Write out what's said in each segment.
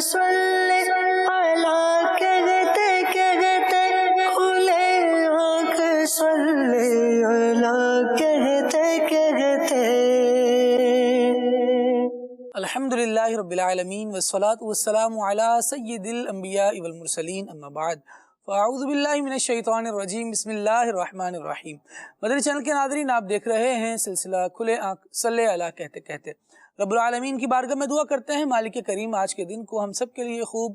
صلی علی کہتے کہتے کھلے آنکھ صلی علی کہتے کہتے۔ الحمدللہ رب العالمین والصلاة والسلام علی سید الانبیاء والمرسلین، اما بعد فاعوذ باللہ من الشیطان الرجیم، بسم اللہ الرحمن الرحیم۔ مدنی چینل کے ناظرین، آپ دیکھ رہے ہیں سلسلہ کھلے آنکھ صلی علی کہتے کہتے۔ رب العالمین کی بارگاہ میں دعا کرتے ہیں مالک کریم آج کے دن کو ہم سب کے لیے خوب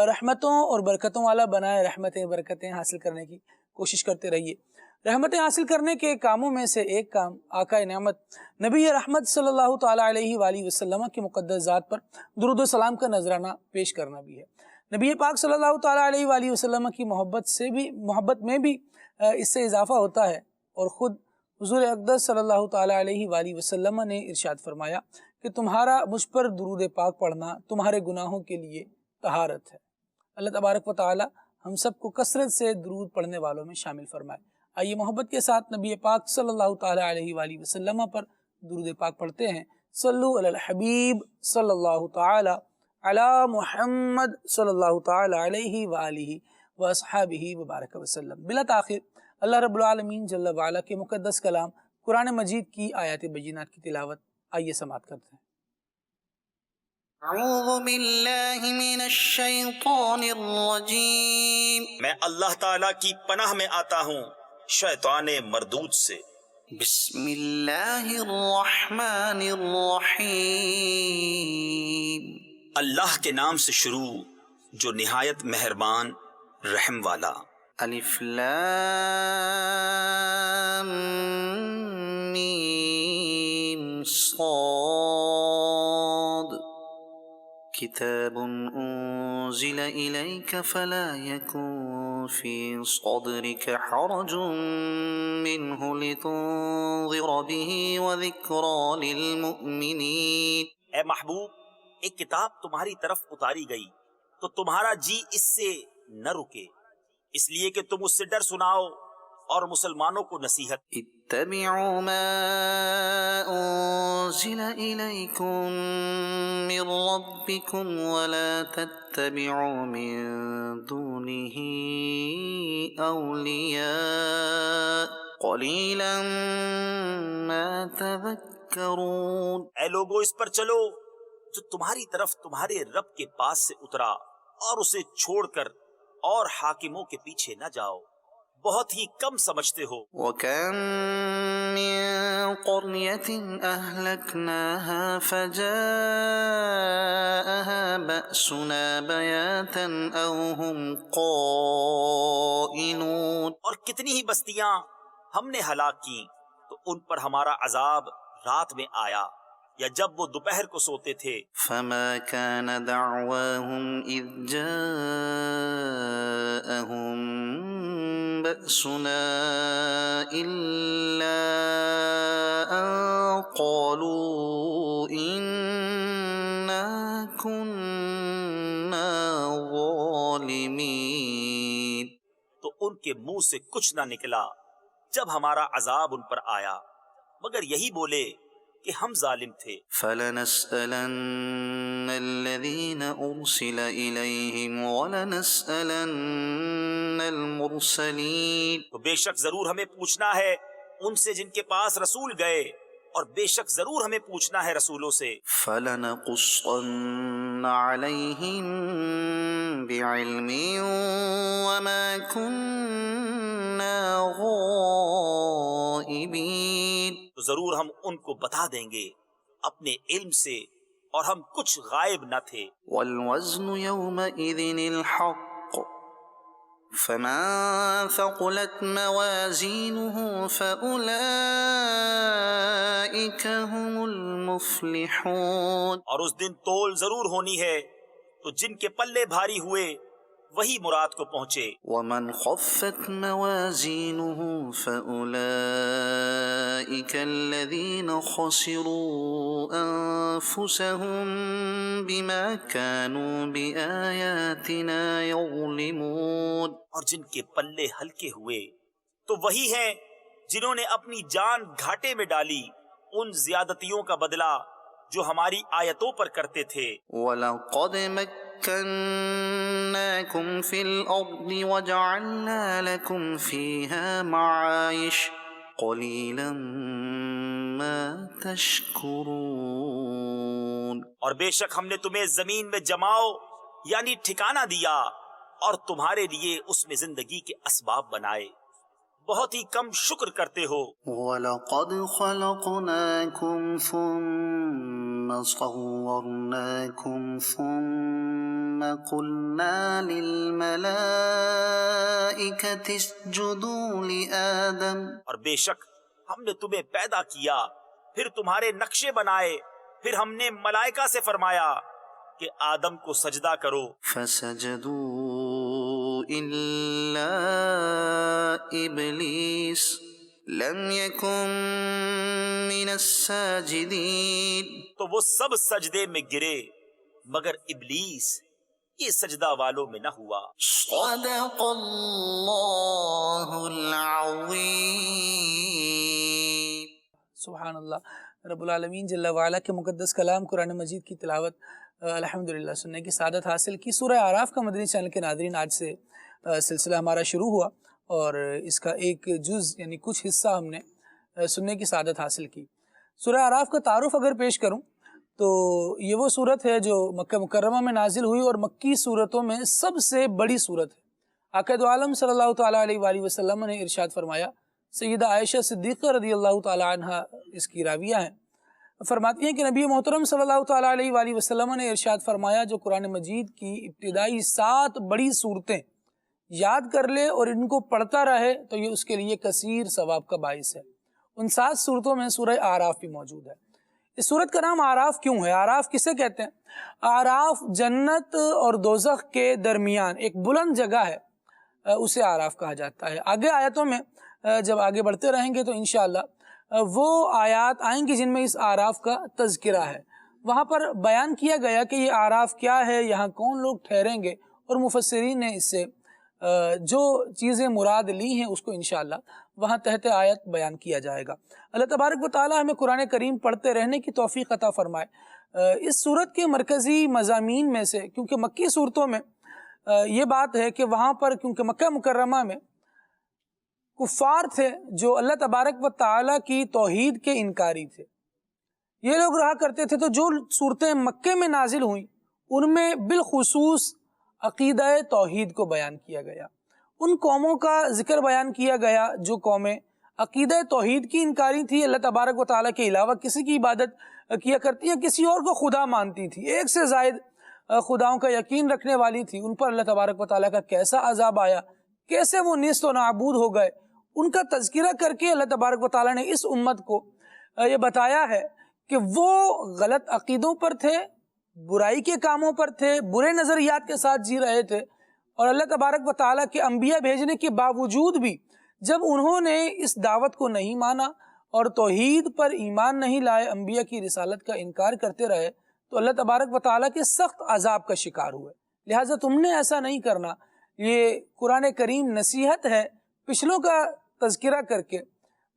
رحمتوں اور برکتوں والا بنائے، رحمتیں برکتیں حاصل کرنے کی کوشش کرتے رہیے۔ رحمتیں حاصل کرنے کے کاموں میں سے ایک کام آقا نعمت نبی رحمت صلی اللہ تعالیٰ علیہ وآلہ وسلم کی مقدس ذات پر درود و سلام کا نذرانہ پیش کرنا بھی ہے۔ نبی پاک صلی اللہ تعالیٰ علیہ وآلہ وسلم کی محبت میں بھی اس سے اضافہ ہوتا ہے، اور خود حضور اقدس صلی اللہ تعالیٰ علیہ وآلہ وسلم نے ارشاد فرمایا کہ تمہارا مجھ پر درود پاک پڑھنا تمہارے گناہوں کے لیے طہارت ہے۔ اللہ تبارک و تعالی ہم سب کو کثرت سے درود پڑھنے والوں میں شامل فرمائے۔ آئیے محبت کے ساتھ نبی پاک صلی اللہ تعالیٰ علیہ وآلہ وسلم پر درود پاک پڑھتے ہیں۔ صلو علی الحبیب صلی اللہ تعالی علی محمد صلی اللہ تعالی علیہ وآلہ واصحابہ وبارک وسلم۔ بلا تاخیر اللہ رب العالمین جل وعلا کے مقدس کلام قرآن مجید کی آیات بینات کی تلاوت آئیے سماعت کرتے ہیں۔ اعوذ باللہ من الشیطان الرجیم، میں اللہ تعالیٰ کی پناہ میں آتا ہوں شیطان مردود سے۔ بسم اللہ الرحمن الرحیم، اللہ کے نام سے شروع جو نہایت مہربان رحم والا۔ الف لام میم صاد، کتاب انزل الیک فلا یکن فی صدرک حرج منہ لتنذر به وذکری للمؤمنین۔ اے محبوب، ایک کتاب تمہاری طرف اتاری گئی تو تمہارا جی اس سے نہ رکے، اس لیے کہ تم اس سے ڈر سناؤ اور مسلمانوں کو نصیحت۔ اتبعوا ما انزل الیکم من ربکم ولا تتبعوا من دونه اولیاء قلیلا ما تذکرون۔ اے لوگو، اس پر چلو جو تمہاری طرف تمہارے رب کے پاس سے اترا، اور اسے چھوڑ کر اور حاکموں کے پیچھے نہ جاؤ، بہت ہی کم سمجھتے ہو۔ وَكَمْ مِنْ قَرْيَةٍ أَهْلَكْنَاهَا فَجَاءَهَا بَأْسُنَا بَيَاتًا أَوْ هُمْ قَائِلُونَ۔ اور کتنی ہی بستیاں ہم نے ہلاک کی تو ان پر ہمارا عذاب رات میں آیا یا جب وہ دوپہر کو سوتے تھے۔ فَمَا كَانَ دَعْوَاهُمْ إِذْ جَاءَهُمْ بَأْسُنَا إِلَّا أَن قَالُوا إِنَّا كُنَّا ظَالِمِينَ۔ تو ان کے منہ سے کچھ نہ نکلا جب ہمارا عذاب ان پر آیا مگر یہی بولے کہ ہم ظالم تھے۔ فَلَنَسْأَلَنَّ الَّذِينَ أُرْسِلَ إِلَيْهِمْ وَلَنَسْأَلَنَّ الْمُرْسَلِينَ۔ تو بے شک ضرور ہمیں پوچھنا ہے ان سے جن کے پاس رسول گئے، اور بے شک ضرور ہمیں پوچھنا ہے رسولوں سے۔ فَلَنَقُصَّنَّ عَلَيْهِمْ بِعِلْمٍ وَمَا كُنَّا غَائِبِينَ۔ تو ضرور ہم ان کو بتا دیں گے اپنے علم سے، اور ہم کچھ غائب نہ تھے۔ وَالْوَزْنُ يَوْمَئِذٍ الْحَقُّ فَمَنْ ثَقُلَتْ مَوَازِينُهُ فَأُولَئِكَ هُمُ الْمُفْلِحُونَ۔ اور اس دن تول ضرور ہونی ہے تو جن کے پلے بھاری ہوئے وہی مراد کو پہنچے۔ وَمَنْ خَفَّتْ مَوَازِينُهُ فَأُولَئِكَ الَّذِينَ خَسِرُوا أَنفُسَهُمْ بِمَا كَانُوا بِآيَاتِنَا يَظْلِمُونَ۔ اور جن کے پلے ہلکے ہوئے تو وہی ہیں جنہوں نے اپنی جان گھاٹے میں ڈالی ان زیادتیوں کا بدلہ جو ہماری آیتوں پر کرتے تھے۔ وَلَقَدْ مكناكم في الأرض وجعلنا لكم فيها معايش قليلا ما تشكرون. اور بے شک ہم نے تمہیں زمین میں جماؤ یعنی ٹھکانہ دیا اور تمہارے لیے اس میں زندگی کے اسباب بنائے، بہت ہی کم شکر کرتے ہو. وَلَقَدْ خَلَقْنَاكُمْ ثُمَّ صَوَّرْنَاكُمْ ثُمَّ قُلْنَا لِلْمَلَائِكَةِ اسْجُدُوا لِآدَمَ. اور بے شک ہم نے تمہیں پیدا کیا، پھر تمہارے نقشے بنائے، پھر ہم نے ملائکہ سے فرمایا کہ آدم کو سجدہ کرو. فسجدوا إلا إبليس لم يكن من الساجدين. تو وہ سب سجدے میں گرے مگر ابلیس یہ سجدہ والوں میں نہ ہوا. صدق اللہ العظیم. سبحان اللہ. رب العالمین جل وعلا کے مقدس کلام قرآن مجید کی تلاوت الحمدللہ سننے کی سعادت حاصل کی. سورہ اعراف کا مدنی چینل کے ناظرین آج سے سلسلہ ہمارا شروع ہوا اور اس کا ایک جز یعنی کچھ حصہ ہم نے سننے کی سعادت حاصل کی. سورہ اعراف کا تعارف اگر پیش کروں تو یہ وہ صورت ہے جو مکہ مکرمہ میں نازل ہوئی اور مکی صورتوں میں سب سے بڑی صورت ہے. آقا دو عالم صلی اللہ تعالیٰ علیہ وآلہ وسلم نے ارشاد فرمایا، سیدہ عائشہ صدیقہ رضی اللہ تعالیٰ عنہ اس کی راویہ ہیں، فرماتی ہیں کہ نبی محترم صلی اللہ تعالیٰ علیہ وآلہ وسلم نے ارشاد فرمایا، جو قرآن مجید کی ابتدائی 7 بڑی صورتیں یاد کر لے اور ان کو پڑھتا رہے تو یہ اس کے لیے کثیر ثواب کا باعث ہے. ان 7 صورتوں میں سورہ اعراف بھی موجود ہے. اس صورت کا نام اعراف کیوں ہے؟ اعراف کسے کہتے ہیں؟ اعراف جنت اور دوزخ کے درمیان ایک بلند جگہ ہے، اسے اعراف کہا جاتا ہے. آگے آیتوں میں جب آگے بڑھتے رہیں گے تو انشاءاللہ وہ آیات آئیں گی جن میں اس اعراف کا تذکرہ ہے. وہاں پر بیان کیا گیا کہ یہ اعراف کیا ہے، یہاں کون لوگ ٹھہریں گے، اور مفسرین نے اس سے جو چیزیں مراد لی ہیں اس کو انشاءاللہ وہاں تحت آیت بیان کیا جائے گا. اللہ تبارک و تعالی ہمیں قرآن کریم پڑھتے رہنے کی توفیق عطا فرمائے. اس صورت کے مرکزی مضامین میں سے، کیونکہ مکی صورتوں میں یہ بات ہے کہ وہاں پر کیونکہ مکہ مکرمہ میں کفار تھے جو اللہ تبارک و تعالی کی توحید کے انکاری تھے، یہ لوگ رہا کرتے تھے. تو جو صورتیں مکے میں نازل ہوئیں ان میں بالخصوص عقیدہ توحید کو بیان کیا گیا. ان قوموں کا ذکر بیان کیا گیا جو قومیں عقیدہ توحید کی انکاری تھی، اللہ تبارک و تعالیٰ کے علاوہ کسی کی عبادت کیا کرتی ہیں، کسی اور کو خدا مانتی تھی، ایک سے زائد خداؤں کا یقین رکھنے والی تھی. ان پر اللہ تبارک و تعالیٰ کا کیسا عذاب آیا، کیسے وہ نیست و نابود ہو گئے، ان کا تذکرہ کر کے اللہ تبارک و تعالیٰ نے اس امت کو یہ بتایا ہے کہ وہ غلط عقیدوں پر تھے، برائی کے کاموں پر تھے، برے نظریات کے ساتھ جی رہے تھے، اور اللہ تبارک و تعالیٰ کے انبیاء بھیجنے کے باوجود بھی جب انہوں نے اس دعوت کو نہیں مانا اور توحید پر ایمان نہیں لائے، انبیاء کی رسالت کا انکار کرتے رہے، تو اللہ تبارک و تعالیٰ کے سخت عذاب کا شکار ہوئے. لہٰذا تم نے ایسا نہیں کرنا. یہ قرآن کریم نصیحت ہے پچھلوں کا تذکرہ کر کے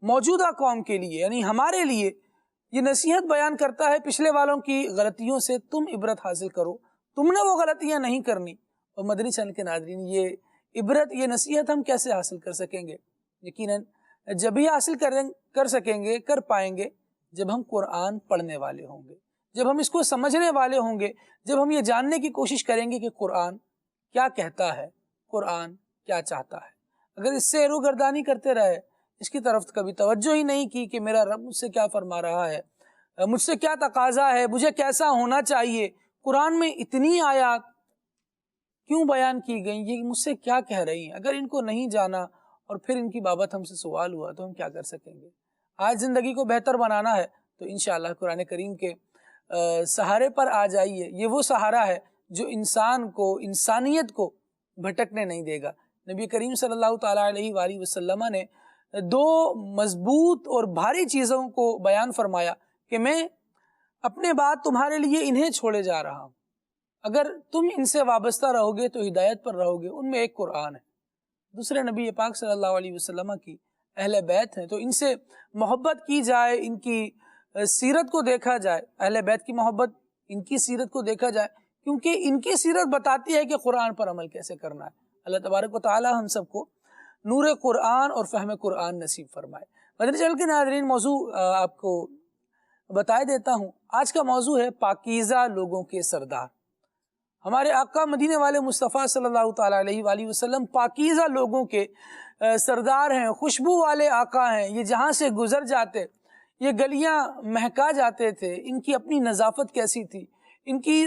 موجودہ قوم کے لیے، یعنی ہمارے لیے یہ نصیحت بیان کرتا ہے پچھلے والوں کی غلطیوں سے تم عبرت حاصل کرو، تم نے وہ غلطیاں نہیں کرنی. اور مدنی چینل کے ناظرین یہ عبرت، یہ نصیحت ہم کیسے حاصل کر سکیں گے؟ یقیناً جب ہی حاصل کر سکیں گے، کر پائیں گے جب ہم قرآن پڑھنے والے ہوں گے، جب ہم اس کو سمجھنے والے ہوں گے، جب ہم یہ جاننے کی کوشش کریں گے کہ قرآن کیا کہتا ہے، قرآن کیا چاہتا ہے. اگر اس سے روگردانی کرتے رہے، اس کی طرف کبھی توجہ ہی نہیں کی کہ میرا رب مجھ سے کیا فرما رہا ہے، مجھ سے کیا تقاضا ہے، مجھے کیسا ہونا چاہیے، قرآن میں اتنی آیات کیوں بیان کی گئی، یہ مجھ سے کیا کہہ رہی ہیں، اگر ان کو نہیں جانا اور پھر ان کی بابت ہم سے سوال ہوا تو ہم کیا کر سکیں گے؟ آج زندگی کو بہتر بنانا ہے تو انشاءاللہ قرآن کریم کے سہارے پر آ جائیے. یہ وہ سہارا ہے جو انسان کو، انسانیت کو بھٹکنے نہیں دے گا. نبی کریم صلی اللہ تعالیٰ علیہ وآلہ وسلم نے 2 مضبوط اور بھاری چیزوں کو بیان فرمایا کہ میں اپنے بعد تمہارے لیے انہیں چھوڑے جا رہا ہوں، اگر تم ان سے وابستہ رہو گے تو ہدایت پر رہو گے. ان میں ایک قرآن ہے، دوسرے نبی پاک صلی اللہ علیہ وسلم کی اہل بیت ہیں، تو ان سے محبت کی جائے، ان کی سیرت کو دیکھا جائے، اہل بیت کی محبت، ان کی سیرت کو دیکھا جائے، کیونکہ ان کی سیرت بتاتی ہے کہ قرآن پر عمل کیسے کرنا ہے۔ اللہ تبارک و تعالی ہم سب کو نور قرآن اور فہم قرآن نصیب فرمائے۔ مدنی چینل کے ناظرین، موضوع آپ کو بتائے دیتا ہوں۔ آج کا موضوع ہے پاکیزہ لوگوں کے سردار۔ ہمارے آقا مدینے والے مصطفیٰ صلی اللہ تعالیٰ علیہ وآلہ وسلم پاکیزہ لوگوں کے سردار ہیں، خوشبو والے آقا ہیں۔ یہ جہاں سے گزر جاتے، یہ گلیاں مہکا جاتے تھے۔ ان کی اپنی نظافت کیسی تھی، ان کی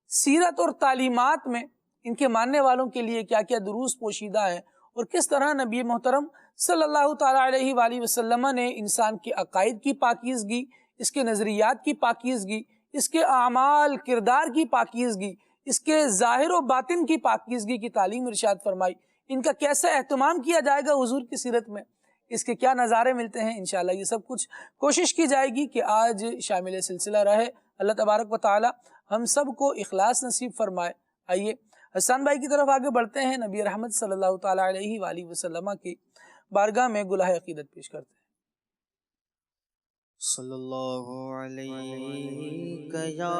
سیرت اور تعلیمات میں ان کے ماننے والوں کے لیے کیا کیا دروس پوشیدہ ہیں، اور کس طرح نبی محترم صلی اللہ تعالیٰ علیہ وآلہ وسلم نے انسان کے عقائد کی پاکیزگی، اس کے نظریات کی پاکیزگی، اس کے اعمال کردار کی پاکیزگی، اس کے ظاہر و باطن کی پاکیزگی کی تعلیم ارشاد فرمائی۔ ان کا کیسا اہتمام کیا جائے گا حضور کی سیرت میں، اس کے کیا نظارے ملتے ہیں، انشاءاللہ یہ سب کچھ کوشش کی جائے گی کہ آج شامل سلسلہ رہے۔ اللہ تبارک و تعالی ہم سب کو اخلاص نصیب فرمائے۔ آئیے حسان بھائی کی طرف آگے بڑھتے ہیں، نبی رحمت صلی اللہ تعالیٰ علیہ وآلہ وسلم کی بارگاہ میں گلہ عقیدت پیش کرتے ہیں۔ صلی اللہ علیہ یا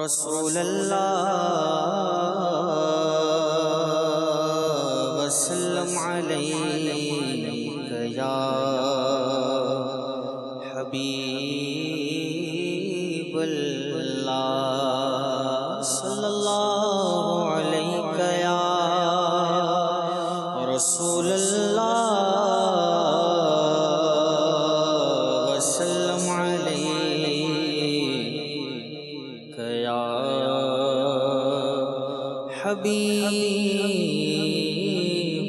رسول اللہ وسلم علیہ یا حبیب اللہ، صلی اللہ علیہ یا رسول اللہ وسلم علیہ یا حبیب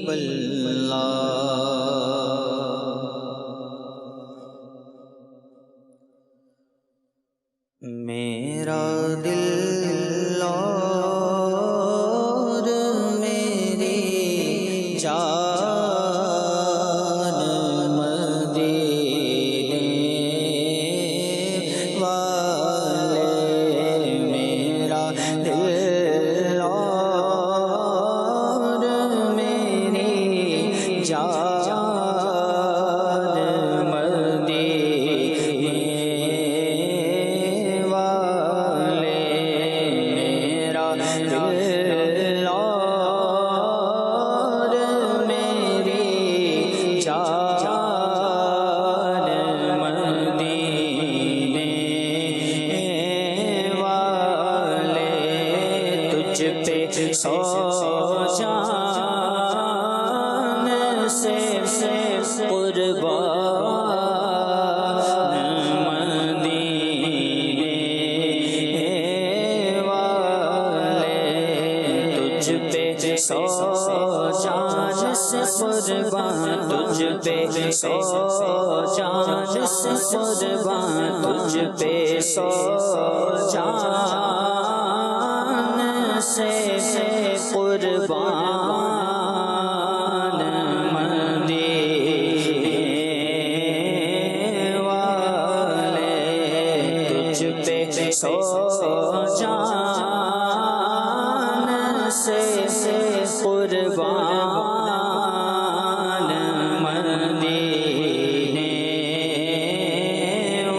اللہ۔ میرا دل اور میری جان مدینے والے، میرا دل اور میری جان مدینے والے، میرا دل اور میری جان مدینے والے، تجھ پہ سو جان سے قربان مدینے والے، تجھ پہ سو جان سے قربان، تجھ پہ سو جان سے قربان، تجھ پہ سو جان سے قربان مدینے والے، تجھ پہ سو جان سے قربان مدینے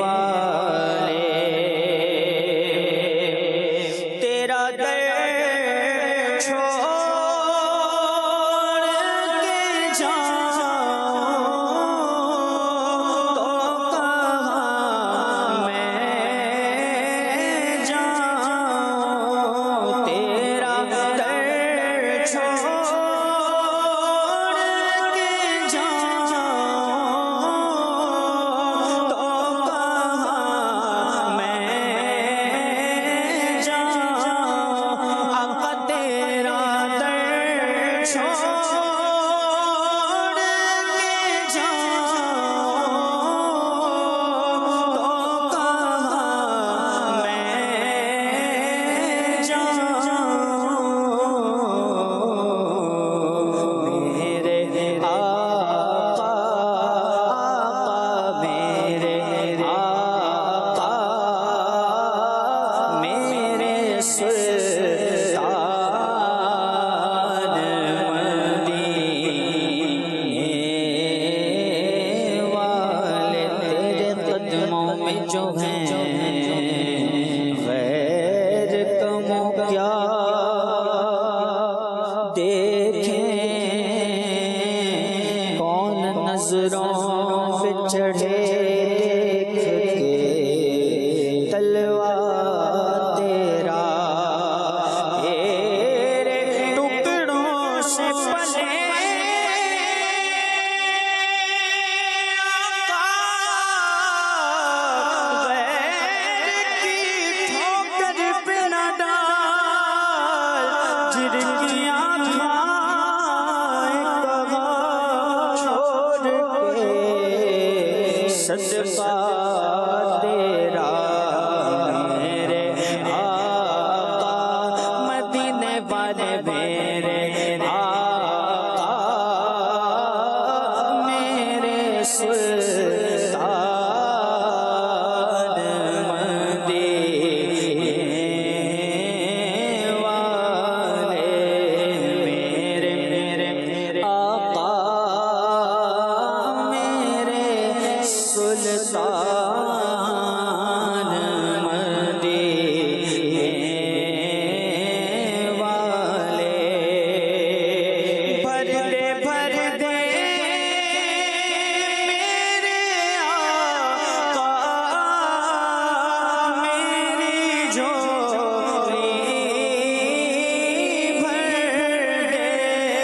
والے، تیرا در چھوڑ کے جاؤں تو کہاں میں جاؤں، تیرا در چھوڑ کے جاؤں تو کہاں میں جاؤں، آقا تیرا در چھوڑ کے جاؤں تو کہاں میں جاؤں، میرے آقا میرے آقا میرے سلطان مدینے والے، تیرے جو ہیں غیر کمو کیا دیکھیں کون نظروں پہ چڑھے دیکھ کے تلوا تیرا تیرے ٹکڑوں سے پلے صدقہ تیرا میرے آقا مدینے والے میرے آقا میرے سلطان مدینے والے میرے آقا سلطان مدینے والے بھر دے میرے آقا میری جھولی بھر دے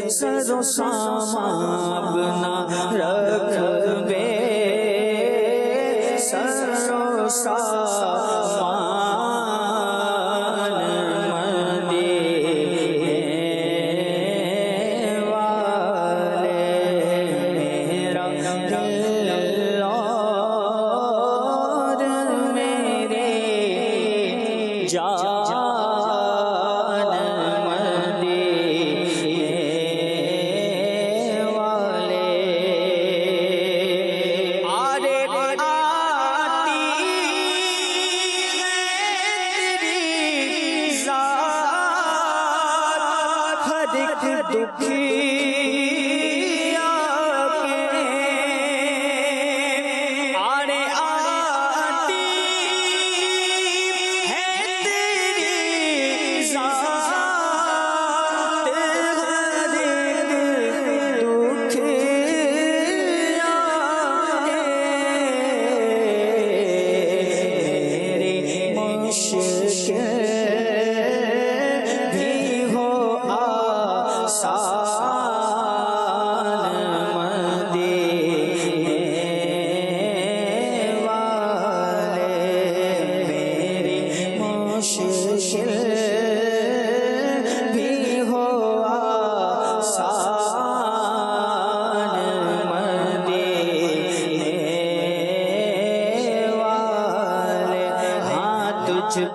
سر و سامان اپنا رکھ بے سر و سامان مدینے والے میرا دل اور میرے جان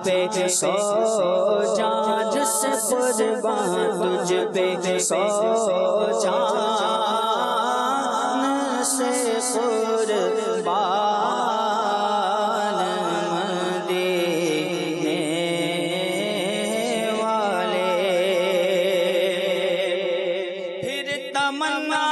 پہ سو جان جس قربان تجھ پہ سو جان سے قربان مدینے والے پھر تمنا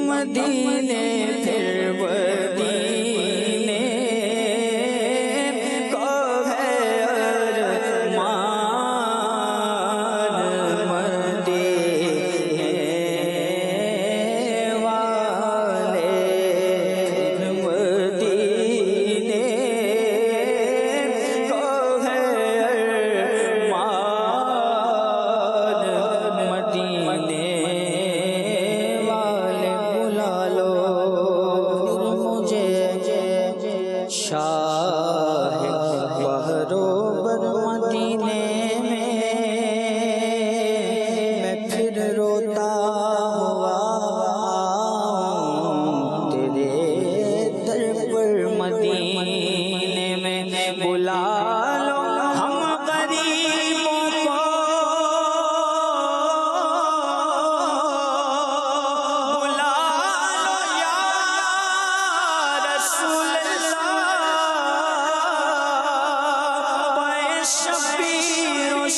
مدینے پھر مدینے کو ہے ارمان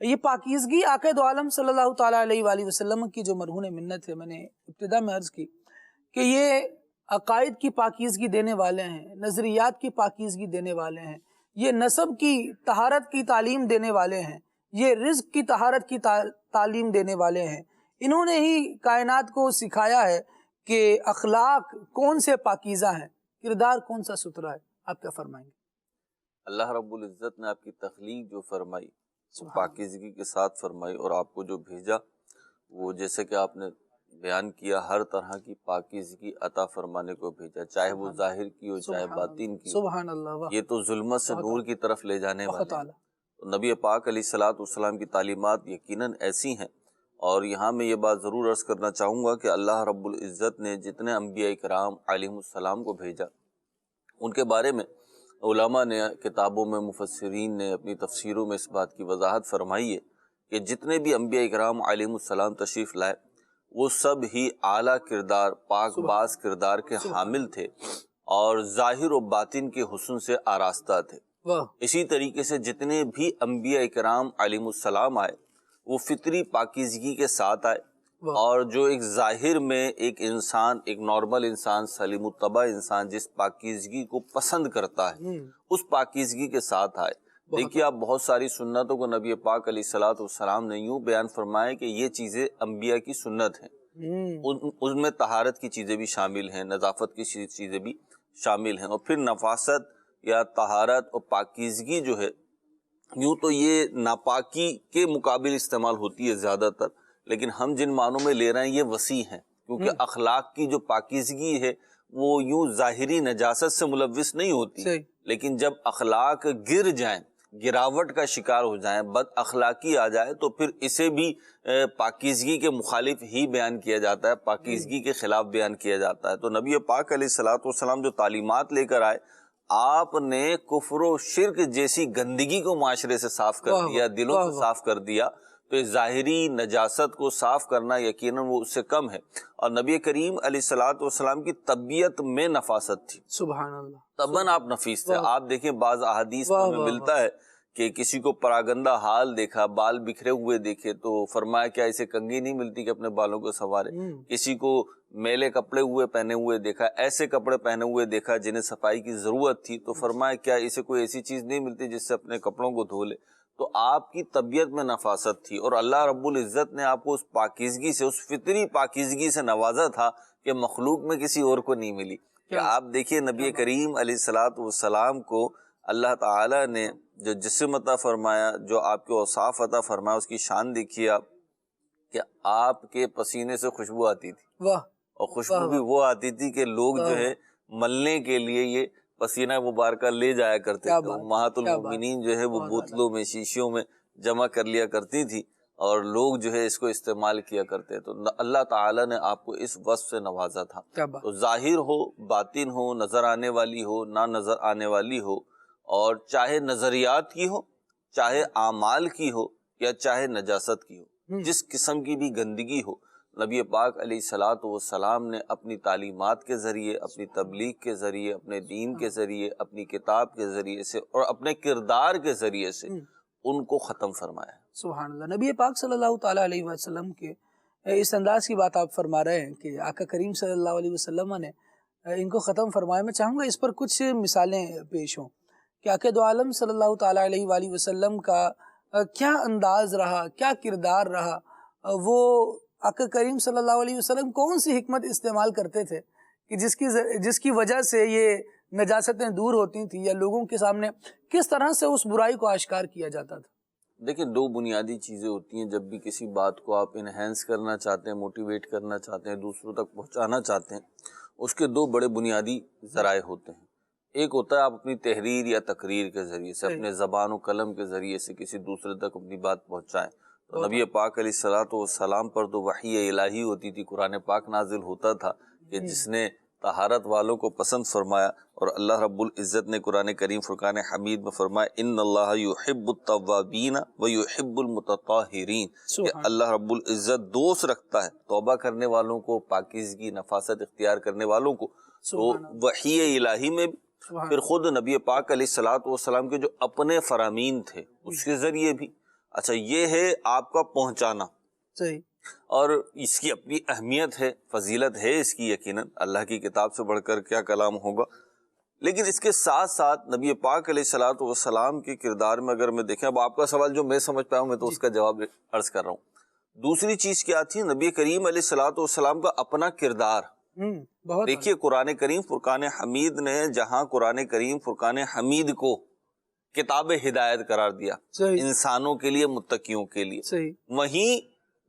یہ پاکیزگی آقا دو عالم صلی اللہ تعالیٰ علیہ وآلہ وسلم کی جو مرہون منت ہے، میں نے ابتدا میں عرض کی کہ یہ عقائد کی پاکیزگی دینے والے ہیں، نظریات کی پاکیزگی دینے والے ہیں، یہ نسب کی طہارت کی تعلیم دینے والے ہیں، یہ رزق کی طہارت کی تعلیم دینے والے ہیں۔ انہوں نے ہی کائنات کو سکھایا ہے کہ اخلاق کون سے پاکیزہ ہیں، کردار کون سا ستھرا ہے۔ آپ کیا فرمائیں گے؟ اللہ رب العزت نے آپ کی تخلیق جو فرمائی پاکیزگی کے ساتھ فرمائی، اور آپ کو جو بھیجا وہ جیسے کہ آپ نے بیان کیا ہر طرح کی پاکیزگی عطا فرمانے کو بھیجا، چاہے وہ ظاہر کی ہو چاہے باطن کی ہو۔ سبحان اللہ، یہ تو ظلمت سے نور کی طرف لے جانے بہت والے اعلیٰ۔ ہیں۔ نبی پاک علیہ الصلوۃ والسلام کی تعلیمات یقیناً ایسی ہیں، اور یہاں میں یہ بات ضرور عرض کرنا چاہوں گا کہ اللہ رب العزت نے جتنے انبیاء کرام علیہم السلام کو بھیجا، ان کے بارے میں علماء نے کتابوں میں، مفسرین نے اپنی تفسیروں میں اس بات کی وضاحت فرمائی ہے کہ جتنے بھی انبیاء کرام علیہم السلام تشریف لائے وہ سب ہی اعلیٰ کردار، پاک باز کردار کے حامل تھے، اور ظاہر و باطن کے حسن سے آراستہ تھے۔ اسی طریقے سے جتنے بھی انبیاء کرام علیہم السلام آئے وہ فطری پاکیزگی کے ساتھ آئے، اور جو ایک ظاہر میں ایک انسان، ایک نارمل انسان، سلیم الطبع انسان جس پاکیزگی کو پسند کرتا ہے اس پاکیزگی کے ساتھ آئے۔ دیکھیے آپ بہت ساری سنتوں کو نبی پاک علیہ الصلوۃ والسلام نے یوں بیان فرمایا کہ یہ چیزیں انبیاء کی سنت ہیں، ان میں طہارت کی چیزیں بھی شامل ہیں، نظافت کی چیزیں بھی شامل ہیں، اور پھر نفاست یا طہارت اور پاکیزگی جو ہے یوں تو یہ ناپاکی کے مقابل استعمال ہوتی ہے زیادہ تر، لیکن ہم جن معنوں میں لے رہے ہیں یہ وسیع ہیں، کیونکہ اخلاق کی جو پاکیزگی ہے وہ یوں ظاہری نجاست سے ملوث نہیں ہوتی، لیکن جب اخلاق گر جائیں، گراوٹ کا شکار ہو جائیں، بد اخلاقی آ جائے، تو پھر اسے بھی پاکیزگی کے مخالف ہی بیان کیا جاتا ہے، پاکیزگی کے خلاف بیان کیا جاتا ہے۔ تو نبی پاک علیہ الصلوۃ والسلام جو تعلیمات لے کر آئے، آپ نے کفر و شرک جیسی گندگی کو معاشرے سے صاف کر دیا، دلوں سے صاف کر دیا، تو اس ظاہری نجاست کو صاف کرنا یقیناً وہ اس سے کم ہے۔ اور نبی کریم علیہ الصلوۃ والسلام کی طبیعت میں نفاست تھی، سبحان اللہ، طبعاً آپ نفیس تھے۔ آپ دیکھیں بعض احادیث میں ہمیں ملتا ہے کہ کسی کو پراگندہ حال دیکھا، بال بکھرے ہوئے دیکھے تو فرمایا کیا اسے کنگھی نہیں ملتی کہ اپنے بالوں کو سنوارے؟ کسی کو میلے کپڑے ہوئے پہنے ہوئے دیکھا، ایسے کپڑے پہنے ہوئے دیکھا جنہیں صفائی کی ضرورت تھی، تو فرمایا کیا اسے کوئی ایسی چیز نہیں ملتی جس سے اپنے کپڑوں کو دھو لے؟ تو آپ کی طبیعت میں نفاست تھی، اور اللہ رب العزت نے آپ کو اس پاکیزگی سے، اس فطری پاکیزگی سے نوازا تھا کہ مخلوق میں کسی اور کو نہیں ملی۔ کہ آپ دیکھیے نبی کریم علیہ الصلوۃ والسلام کو اللہ تعالی نے جو جسم عطا فرمایا، جو آپ کے اوصاف عطا فرمایا، اس کی شان دیکھیے آپ کہ آپ کے پسینے سے خوشبو آتی تھی، اور خوشبو بھی وہ آتی تھی کہ لوگ جو ہے ملنے کے لیے یہ پسینہ مبارکہ لے جایا کرتے تھے۔ امہات المؤمنین جو ہے وہ بوتلوں میں، شیشیوں میں جمع کر لیا کرتی تھی، اور لوگ جو ہے اس کو استعمال کیا کرتے۔ تو اللہ تعالیٰ نے آپ کو اس وصف سے نوازا تھا، تو ظاہر ہو، باطن ہو، نظر آنے والی ہو، نہ نظر آنے والی ہو، اور چاہے نظریات کی ہو، چاہے اعمال کی ہو، یا چاہے نجاست کی ہو، جس قسم کی بھی گندگی ہو، نبی پاک علیہ الصلوۃ والسلام نے اپنی تعلیمات کے ذریعے، اپنی تبلیغ کے ذریعے، اپنے دین کے ذریعے، اپنی کتاب کے ذریعے سے، اور اپنے کردار کے ذریعے سے ان کو ختم فرمایا ہے۔ سبحان اللہ۔ نبی پاک صلی اللہ تعالیٰ علیہ وسلم کے اس انداز کی بات آپ فرما رہے ہیں کہ آقا کریم صلی اللہ علیہ وسلم نے ان کو ختم فرمایا۔ میں چاہوں گا اس پر کچھ مثالیں پیش ہوں کہ آقا دو عالم صلی اللہ تعالیٰ علیہ وآلہ وسلم کا کیا انداز رہا، کیا کردار رہا، وہ آقا کریم صلی اللہ علیہ وسلم کون سی حکمت استعمال کرتے تھے کہ جس کی وجہ سے یہ نجاستیں دور ہوتی تھیں، یا لوگوں کے سامنے کس طرح سے اس برائی کو آشکار کیا جاتا تھا؟ دیکھیں دو بنیادی چیزیں ہوتی ہیں جب بھی کسی بات کو آپ انہینس کرنا چاہتے ہیں، موٹیویٹ کرنا چاہتے ہیں، دوسروں تک پہنچانا چاہتے ہیں، اس کے دو بڑے بنیادی ذرائع ہوتے ہیں۔ ایک ہوتا ہے آپ اپنی تحریر یا تقریر کے ذریعے سے، اپنے زبان و قلم کے ذریعے سے کسی دوسرے تک اپنی بات پہنچائیں۔ تو نبی پاک علیہ الصلوۃ والسلام پر تو وحی الہی ہوتی تھی، قرآن پاک نازل ہوتا تھا کہ جس نے طہارت والوں کو پسند فرمایا، اور اللہ رب العزت نے قرآن کریم فرقان حمید میں فرمایا ان اللہ یحب التوابین ویحب المتطہرین، کہ اللہ رب العزت دوست رکھتا ہے توبہ کرنے والوں کو، پاکیزگی نفاست اختیار کرنے والوں کو۔ تو وحی الہی میں پھر خود نبی پاک علیہ الصلوۃ والسلام کے جو اپنے فرامین تھے اس کے ذریعے بھی اچھا یہ ہے آپ کا پہنچانا، صحیح، اور اس کی اپنی اہمیت ہے، فضیلت ہے اس کی یقیناً، اللہ کی کتاب سے بڑھ کر کیا کلام ہوگا. لیکن اس کے ساتھ ساتھ نبی پاک علیہ الصلوۃ والسلام کے کردار میں اگر میں دیکھیں، اب آپ کا سوال جو میں سمجھ پایا ہوں میں تو اس کا جواب عرض کر رہا ہوں. دوسری چیز کیا تھی؟ نبی کریم علیہ الصلوۃ والسلام کا اپنا کردار. بہت دیکھیے قرآن کریم فرقان حمید نے جہاں قرآن کریم فرقان حمید کو کتاب ہدایت قرار دیا صحیح، انسانوں کے لیے، متقیوں کے لیے، صحیح، وہیں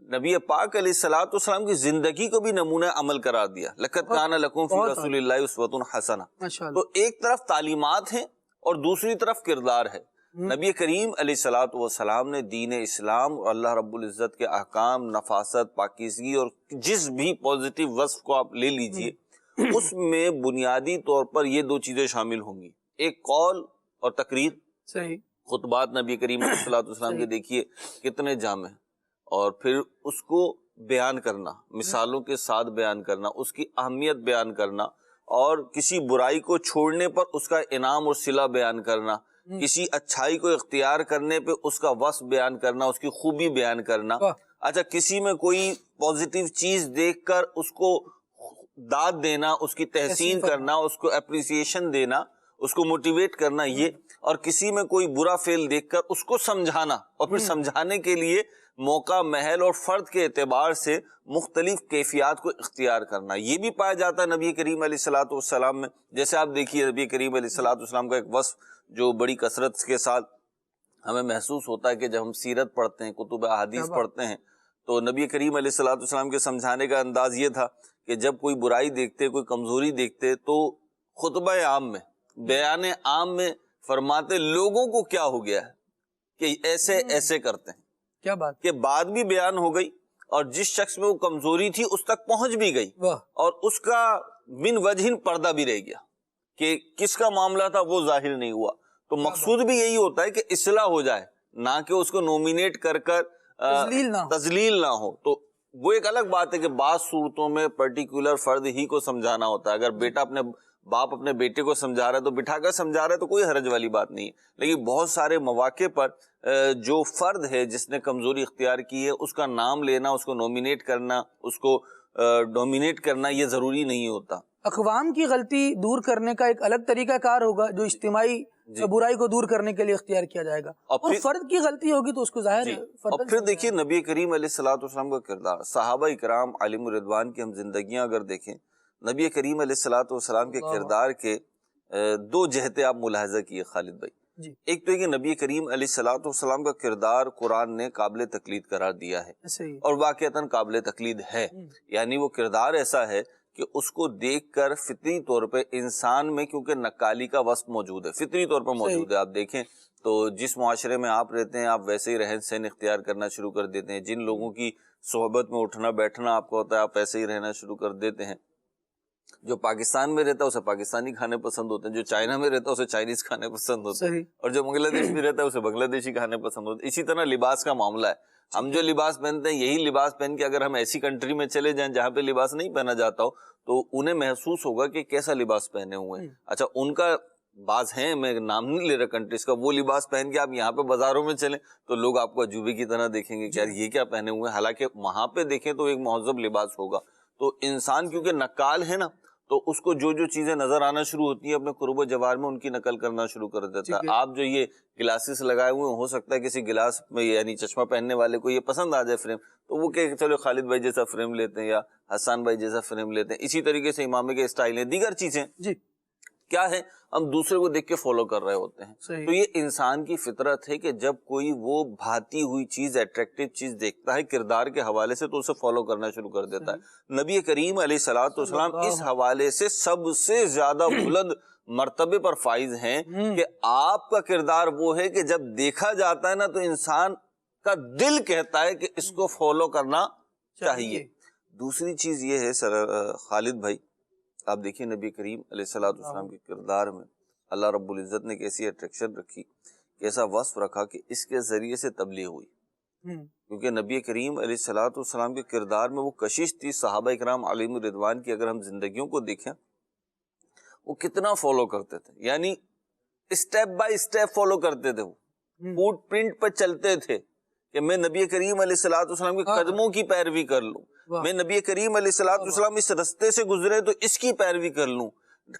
نبی پاک علیہ الصلوۃ والسلام کی زندگی کو بھی نمونہ عمل قرار دیا. لقد کان لکم فی رسول اللہ اسوۃ حسنہ. ماشاء اللہ. تو ایک طرف تعلیمات ہیں اور دوسری طرف کردار ہے. نبی کریم علیہ الصلوۃ والسلام نے دین اسلام اور اللہ رب العزت کے احکام، نفاست، پاکیزگی اور جس بھی پازیٹیو وصف کو آپ لے لیجئے اس میں بنیادی طور پر یہ دو چیزیں شامل ہوں گی، ایک قول اور تقریر. صحیح، خطبات نبی کریم علیہ الصلوۃ والسلام کے دیکھیے کتنے جامع ہیں، اور پھر اس کو بیان کرنا، مثالوں کے ساتھ بیان کرنا، اس کی اہمیت بیان کرنا، اور کسی برائی کو چھوڑنے پر اس کا انعام اور صلہ بیان کرنا، کسی اچھائی کو اختیار کرنے پہ اس کا وصف بیان کرنا، اس کی خوبی بیان کرنا. اچھا کسی میں کوئی پازیٹیو چیز دیکھ کر اس کو داد دینا، اس کی تحسین کرنا، اس کو اپریسیشن دینا، اس کو موٹیویٹ کرنا، یہ. اور کسی میں کوئی برا فعل دیکھ کر اس کو سمجھانا، اور پھر سمجھانے کے لیے موقع، محل اور فرد کے اعتبار سے مختلف کیفیات کو اختیار کرنا. یہ بھی پایا جاتا ہے نبی کریم علیہ الصلوۃ والسلام میں. جیسے آپ دیکھیے نبی کریم علیہ الصلوۃ والسلام کا ایک وصف جو بڑی کثرت کے ساتھ ہمیں محسوس ہوتا ہے کہ جب ہم سیرت پڑھتے ہیں، کتب احادیث پڑھتے ہیں، تو نبی کریم علیہ الصلوۃ والسلام کے سمجھانے کا انداز یہ تھا کہ جب کوئی برائی دیکھتے، کوئی کمزوری دیکھتے، تو خطبہ عام میں، بیان عام میں فرماتے لوگوں کو کیا ہو گیا ہے کہ ایسے ایسے کرتے ہیں. کیا بات، کہ بات بھی بیان ہو گئی اور جس شخص میں وہ کمزوری تھی اس تک پہنچ بھی گئی، اور اس کا من وجہ پردہ بھی رہ گیا کہ کس کا معاملہ تھا وہ ظاہر نہیں ہوا. تو مقصود بھی یہی ہوتا ہے کہ اصلاح ہو جائے، نہ کہ اس کو نومینیٹ کر تذلیل نہ ہو. تو وہ ایک الگ بات ہے کہ بعض صورتوں میں پرٹیکولر فرد ہی کو سمجھانا ہوتا ہے. اگر بیٹا اپنے باپ اپنے بیٹے کو سمجھا رہا ہے تو بٹھا کر سمجھا رہا ہے تو کوئی حرج والی بات نہیں ہے. لیکن بہت سارے مواقع پر جو فرد ہے جس نے کمزوری اختیار کی ہے اس کا نام لینا، اس کو نومینیٹ کرنا، اس کو ڈومینیٹ کرنا یہ ضروری نہیں ہوتا. اقوام کی غلطی دور کرنے کا ایک الگ طریقہ کار ہوگا جو اجتماعی برائی کو دور کرنے کے لیے اختیار کیا جائے گا، اور فرد کی غلطی ہوگی تو اس کو ظاہر ہے. اور پھر دیکھیے نبی کریم علیہ الصلوۃ والسلام کا کردار، صحابہ اکرام علیہم الرضوان کی ہم زندگیاں اگر دیکھیں، نبی کریم علیہ الصلوۃ والسلام کے کردار کے دو جہتیں آپ ملاحظہ کیے خالد بھائی. ایک تو یہ کہ نبی کریم علیہ الصلوۃ والسلام کا کردار قرآن نے قابل تقلید قرار دیا ہے، اور واقعتاً قابل تقلید ہے. یعنی وہ کردار ایسا ہے کہ اس کو دیکھ کر فطری طور پہ انسان میں، کیونکہ نقالی کا وصف موجود ہے، فطری طور پر موجود ہے. آپ دیکھیں تو جس معاشرے میں آپ رہتے ہیں آپ ویسے ہی رہن سہن اختیار کرنا شروع کر دیتے ہیں. جن لوگوں کی صحبت میں اٹھنا بیٹھنا آپ کو ہوتا ہے آپ ایسے ہی رہنا شروع کر دیتے ہیں. جو پاکستان میں رہتا ہے اسے پاکستانی کھانے پسند ہوتے ہیں، جو چائنا میں رہتا ہے اسے چائنیز کھانے پسند ہوتے ہیں، اور جو بنگلہ دیش میں رہتا ہے اسے بنگلہ دیشی کھانے پسند ہوتے ہیں. اسی طرح لباس کا معاملہ ہے. ہم جو لباس پہنتے ہیں یہی لباس پہن کے اگر ہم ایسی کنٹری میں چلے جائیں جہاں پہ لباس نہیں پہنا جاتا ہو تو انہیں محسوس ہوگا کہ کیسا لباس پہنے ہوئے ہیں. اچھا ان کا بعض ہیں، میں نام نہیں لے رہا کنٹریز کا، وہ لباس پہن کے آپ یہاں پہ بازاروں میں چلیں تو لوگ آپ کو عجوبے کی طرح دیکھیں گے کہ یار یہ کیا پہنے ہوئے ہیں، حالانکہ وہاں پہ دیکھیں تو ایک مہذب لباس ہوگا. تو انسان کیونکہ نقال ہے نا، تو اس کو جو جو چیزیں نظر آنا شروع ہوتی ہیں اپنے قرب و جوار میں ان کی نقل کرنا شروع کر دیتا ہے. آپ جو یہ گلاسز لگائے ہوئے ہو سکتا ہے کسی گلاس میں یعنی چشمہ پہننے والے کو یہ پسند آ جائے فریم، تو وہ کہ چلو خالد بھائی جیسا فریم لیتے ہیں یا حسان بھائی جیسا فریم لیتے ہیں. اسی طریقے سے امامے کے اسٹائل ہیں، دیگر چیزیں کیا ہے ہم دوسرے کو دیکھ کے فالو کر رہے ہوتے ہیں. تو یہ انسان کی فطرت ہے کہ جب کوئی وہ بھاتی ہوئی چیز، اٹریکٹیو چیز دیکھتا ہے کردار کے حوالے سے تو اسے فالو کرنا شروع کر دیتا ہے. نبی کریم علیہ الصلوۃ والسلام اس حوالے سے سب سے زیادہ بلند مرتبے پر فائز ہیں کہ آپ کا کردار وہ ہے کہ جب دیکھا جاتا ہے نا تو انسان کا دل کہتا ہے کہ اس کو فالو کرنا چاہیے. دوسری چیز یہ ہے سر خالد بھائی، آپ دیکھیں نبی کریم علیہ الصلوۃ والسلام کے کردار میں اللہ رب العزت نے کیسی اٹریکشن رکھی، کیسا وصف رکھا کہ اس کے ذریعے سے تبلیغ ہوئی. کیونکہ نبی کریم علیہ الصلوۃ والسلام کے کردار میں وہ کشش تھی صحابہ اکرام علیہم الرضوان کی. اگر ہم زندگیوں کو دیکھیں وہ کتنا فالو کرتے تھے، یعنی اسٹیپ بائی اسٹیپ فالو کرتے تھے، وہ فوٹ پرنٹ پہ چلتے تھے کہ میں نبی کریم علیہ الصلوۃ والسلام کے قدموں کی پیروی کر لوں, میں نبی کریم علیہ الصلوۃ والسلام اس رستے سے گزرے تو اس کی پیروی کر لوں,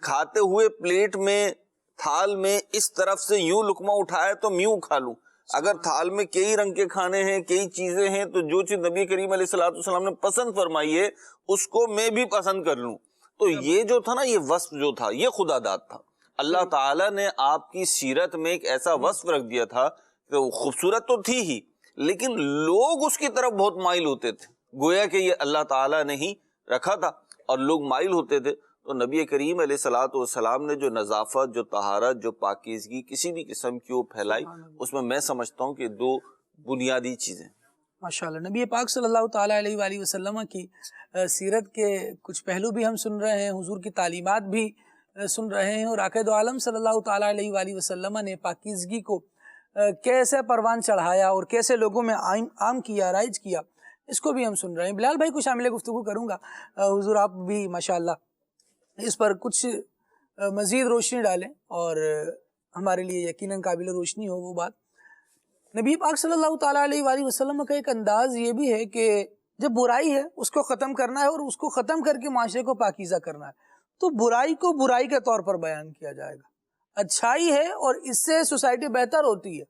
کھاتے ہوئے پلیٹ میں تھال میں اس طرف سے یوں لقمہ اٹھائے تو یوں کھا لوں, اگر تھال میں کئی رنگ کے کھانے ہیں, کئی چیزیں ہیں, تو جو چیز نبی کریم علیہ الصلوۃ والسلام نے پسند فرمائی ہے اس کو میں بھی پسند کر لوں. تو یہ جو تھا نا, یہ وصف جو تھا یہ خدا داد تھا. اللہ تعالیٰ نے آپ کی سیرت میں ایک ایسا وصف رکھ دیا تھا کہ وہ خوبصورت تو تھی ہی, لیکن لوگ اس کی طرف بہت مائل ہوتے تھے, گویا کہ یہ اللہ تعالیٰ نے ہی رکھا تھا اور لوگ مائل ہوتے تھے. تو نبی کریم علیہ الصلوۃ والسلام نے جو نظافت, جو طہارت, جو پاکیزگی کسی بھی قسم کی وہ پھیلائی, اس میں سمجھتا ہوں کہ دو بنیادی چیزیں. ماشاءاللہ نبی پاک صلی اللہ تعالیٰ علیہ وآلہ وسلم کی سیرت کے کچھ پہلو بھی ہم سن رہے ہیں, حضور کی تعلیمات بھی سن رہے ہیں, اور آقا دو عالم صلی اللہ تعالیٰ علیہ وآلہ وسلم نے پاکیزگی کو کیسے پروان چڑھایا اور کیسے لوگوں میں عام کیا, رائج کیا, اس کو بھی ہم سن رہے ہیں. بلال بھائی کو شامل گفتگو کروں گا. حضور آپ بھی ماشاءاللہ اس پر کچھ مزید روشنی ڈالیں اور ہمارے لیے یقیناً قابل روشنی ہو وہ بات. نبی پاک صلی اللہ تعالیٰ علیہ وآلہ وسلم کا ایک انداز یہ بھی ہے کہ جب برائی ہے اس کو ختم کرنا ہے اور اس کو ختم کر کے معاشرے کو پاکیزہ کرنا ہے, تو برائی کو برائی کے طور پر بیان کیا جائے گا. اچھائی ہے اور اس سے سوسائٹی بہتر ہوتی ہے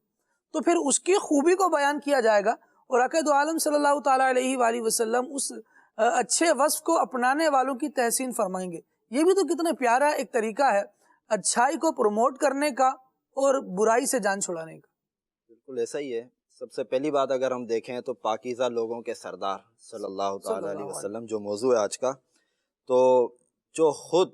تو پھر اس کی خوبی کو بیان کیا جائے گا, اور آقا دو عالم صلی اللہ تعالیٰ علیہ وآلہ وسلم اس اچھے وصف کو اپنانے والوں کی تحسین فرمائیں گے. یہ بھی تو کتنا پیارا ایک طریقہ ہے اچھائی کو پروموٹ کرنے کا اور برائی سے جان چھڑانے کا. بالکل ایسا ہی ہے. سب سے پہلی بات اگر ہم دیکھیں تو پاکیزہ لوگوں کے سردار صلی اللہ تعالیٰ علیہ وسلم جو موضوع ہے آج کا, تو جو خود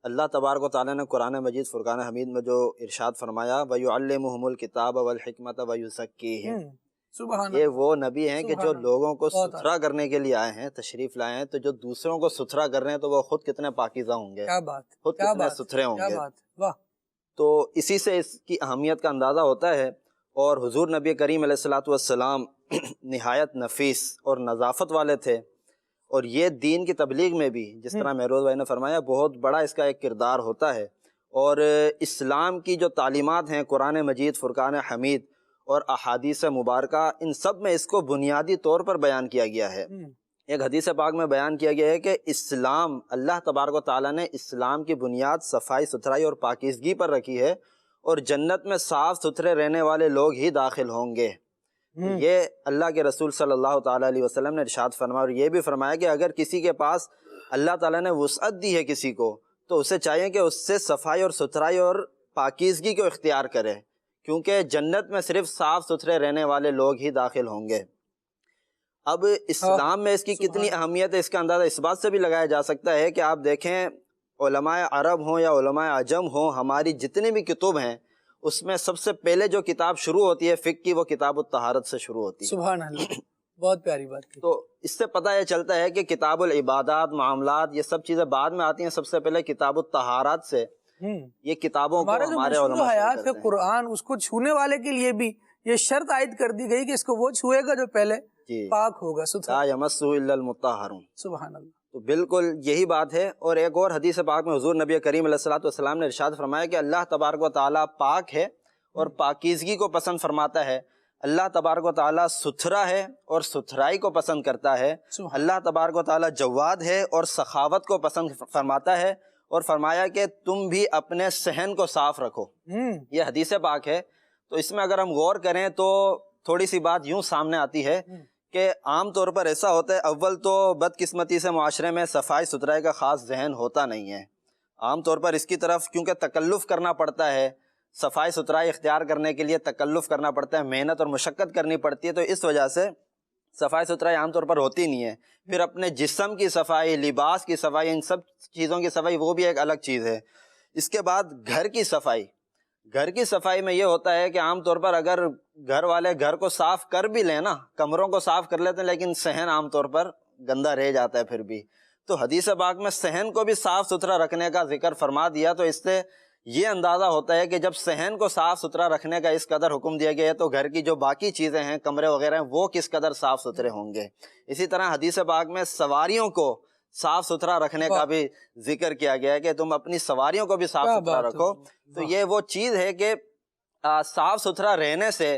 اللہ تبارک و تعالیٰ نے قرآن مجید فرقان حمید میں جو ارشاد فرمایا وَيُعَلِّمُهُمُ الْكِتَابَ وَالْحِكْمَةَ وَيُزَكِّيهِمْ, سبحان یہ وہ نبی ہیں کہ جو لوگوں کو بہت ستھرا کرنے کے لیے آئے ہیں, تشریف لائے ہیں, تو جو دوسروں کو ستھرا کر رہے ہیں تو وہ خود کتنے پاکیزہ ہوں گے, کیا بات, خود کیا کتنے بات, ستھرے ہوں کیا گے. بات, واہ. تو اسی سے اس کی اہمیت کا اندازہ ہوتا ہے. اور حضور نبی کریم علیہ الصلوۃ والسلام نہایت نفیس اور نظافت والے تھے, اور یہ دین کی تبلیغ میں بھی جس طرح مہروز بھائی نے فرمایا بہت بڑا اس کا ایک کردار ہوتا ہے. اور اسلام کی جو تعلیمات ہیں قرآن مجید, فرقان حمید اور احادیث مبارکہ, ان سب میں اس کو بنیادی طور پر بیان کیا گیا ہے. ایک حدیث پاک میں بیان کیا گیا ہے کہ اسلام, اللہ تبارک و تعالیٰ نے اسلام کی بنیاد صفائی ستھرائی اور پاکیزگی پر رکھی ہے, اور جنت میں صاف ستھرے رہنے والے لوگ ہی داخل ہوں گے. یہ اللہ کے رسول صلی اللہ تعالیٰ علیہ وسلم نے ارشاد فرمایا, اور یہ بھی فرمایا کہ اگر کسی کے پاس اللہ تعالیٰ نے وسعت دی ہے کسی کو, تو اسے چاہیے کہ اس سے صفائی اور ستھرائی اور پاکیزگی کو اختیار کرے, کیونکہ جنت میں صرف صاف ستھرے رہنے والے لوگ ہی داخل ہوں گے. اب اسلام میں اس کی کتنی اہمیت ہے اس کا اندازہ اس بات سے بھی لگایا جا سکتا ہے کہ آپ دیکھیں علماء عرب ہوں یا علماء عجم ہوں, ہماری جتنی بھی کتب ہیں اس میں سب سے پہلے جو کتاب شروع ہوتی ہے فقہ کی, وہ کتاب الطہارت سے شروع ہوتی ہے. سبحان اللہ, بہت پیاری بات کی. تو اس سے پتہ یہ چلتا ہے کہ کتاب العبادات, معاملات, یہ سب چیزیں بعد میں آتی ہیں, سب سے پہلے کتاب الطہارات سے یہ کتابوں کو ہمارے علماء حیات ہے قرآن, اس کو چھونے والے کے لیے بھی یہ شرط عائد کر دی گئی کہ اس کو وہ چھوئے گا جو پہلے پاک ہوگا, ستھرا. لا یمسہ الا المطہرون. سبحان اللہ. تو بالکل یہی بات ہے. اور ایک اور حدیث پاک میں حضور نبی کریم علیہ الصلوۃ والسلام نے ارشاد فرمایا کہ اللہ تبارک و تعالیٰ پاک ہے اور پاکیزگی کو پسند فرماتا ہے. اللہ تبارک و تعالیٰ ستھرا ہے اور ستھرائی کو پسند کرتا ہے. اللہ تبارک و تعالیٰ جواد ہے اور سخاوت کو پسند فرماتا ہے, اور فرمایا کہ تم بھی اپنے صحن کو صاف رکھو. یہ حدیث پاک ہے. تو اس میں اگر ہم غور کریں تو تھوڑی سی بات یوں سامنے آتی ہے کہ عام طور پر ایسا ہوتا ہے, اول تو بدقسمتی سے معاشرے میں صفائی ستھرائی کا خاص ذہن ہوتا نہیں ہے. عام طور پر اس کی طرف کیونکہ تکلف کرنا پڑتا ہے, صفائی ستھرائی اختیار کرنے کے لیے تکلف کرنا پڑتا ہے, محنت اور مشقت کرنی پڑتی ہے, تو اس وجہ سے صفائی ستھرائی عام طور پر ہوتی نہیں ہے. پھر اپنے جسم کی صفائی, لباس کی صفائی, ان سب چیزوں کی صفائی وہ بھی ایک الگ چیز ہے. اس کے بعد گھر کی صفائی. گھر کی صفائی میں یہ ہوتا ہے کہ عام طور پر اگر گھر والے گھر کو صاف کر بھی لیں نا, کمروں کو صاف کر لیتے ہیں, لیکن صحن عام طور پر گندا رہ جاتا ہے پھر بھی. تو حدیث پاک میں صحن کو بھی صاف ستھرا رکھنے کا ذکر فرما دیا, تو اس سے یہ اندازہ ہوتا ہے کہ جب صحن کو صاف ستھرا رکھنے کا اس قدر حکم دیا گیا ہے تو گھر کی جو باقی چیزیں ہیں, کمرے وغیرہ ہیں, وہ کس قدر صاف ستھرے ہوں گے. اسی طرح حدیث پاک میں سواریوں کو صاف ستھرا رکھنے کا بھی ذکر کیا گیا ہے کہ تم اپنی سواریوں کو بھی صاف ستھرا رکھو. تو یہ وہ چیز ہے کہ صاف ستھرا رہنے سے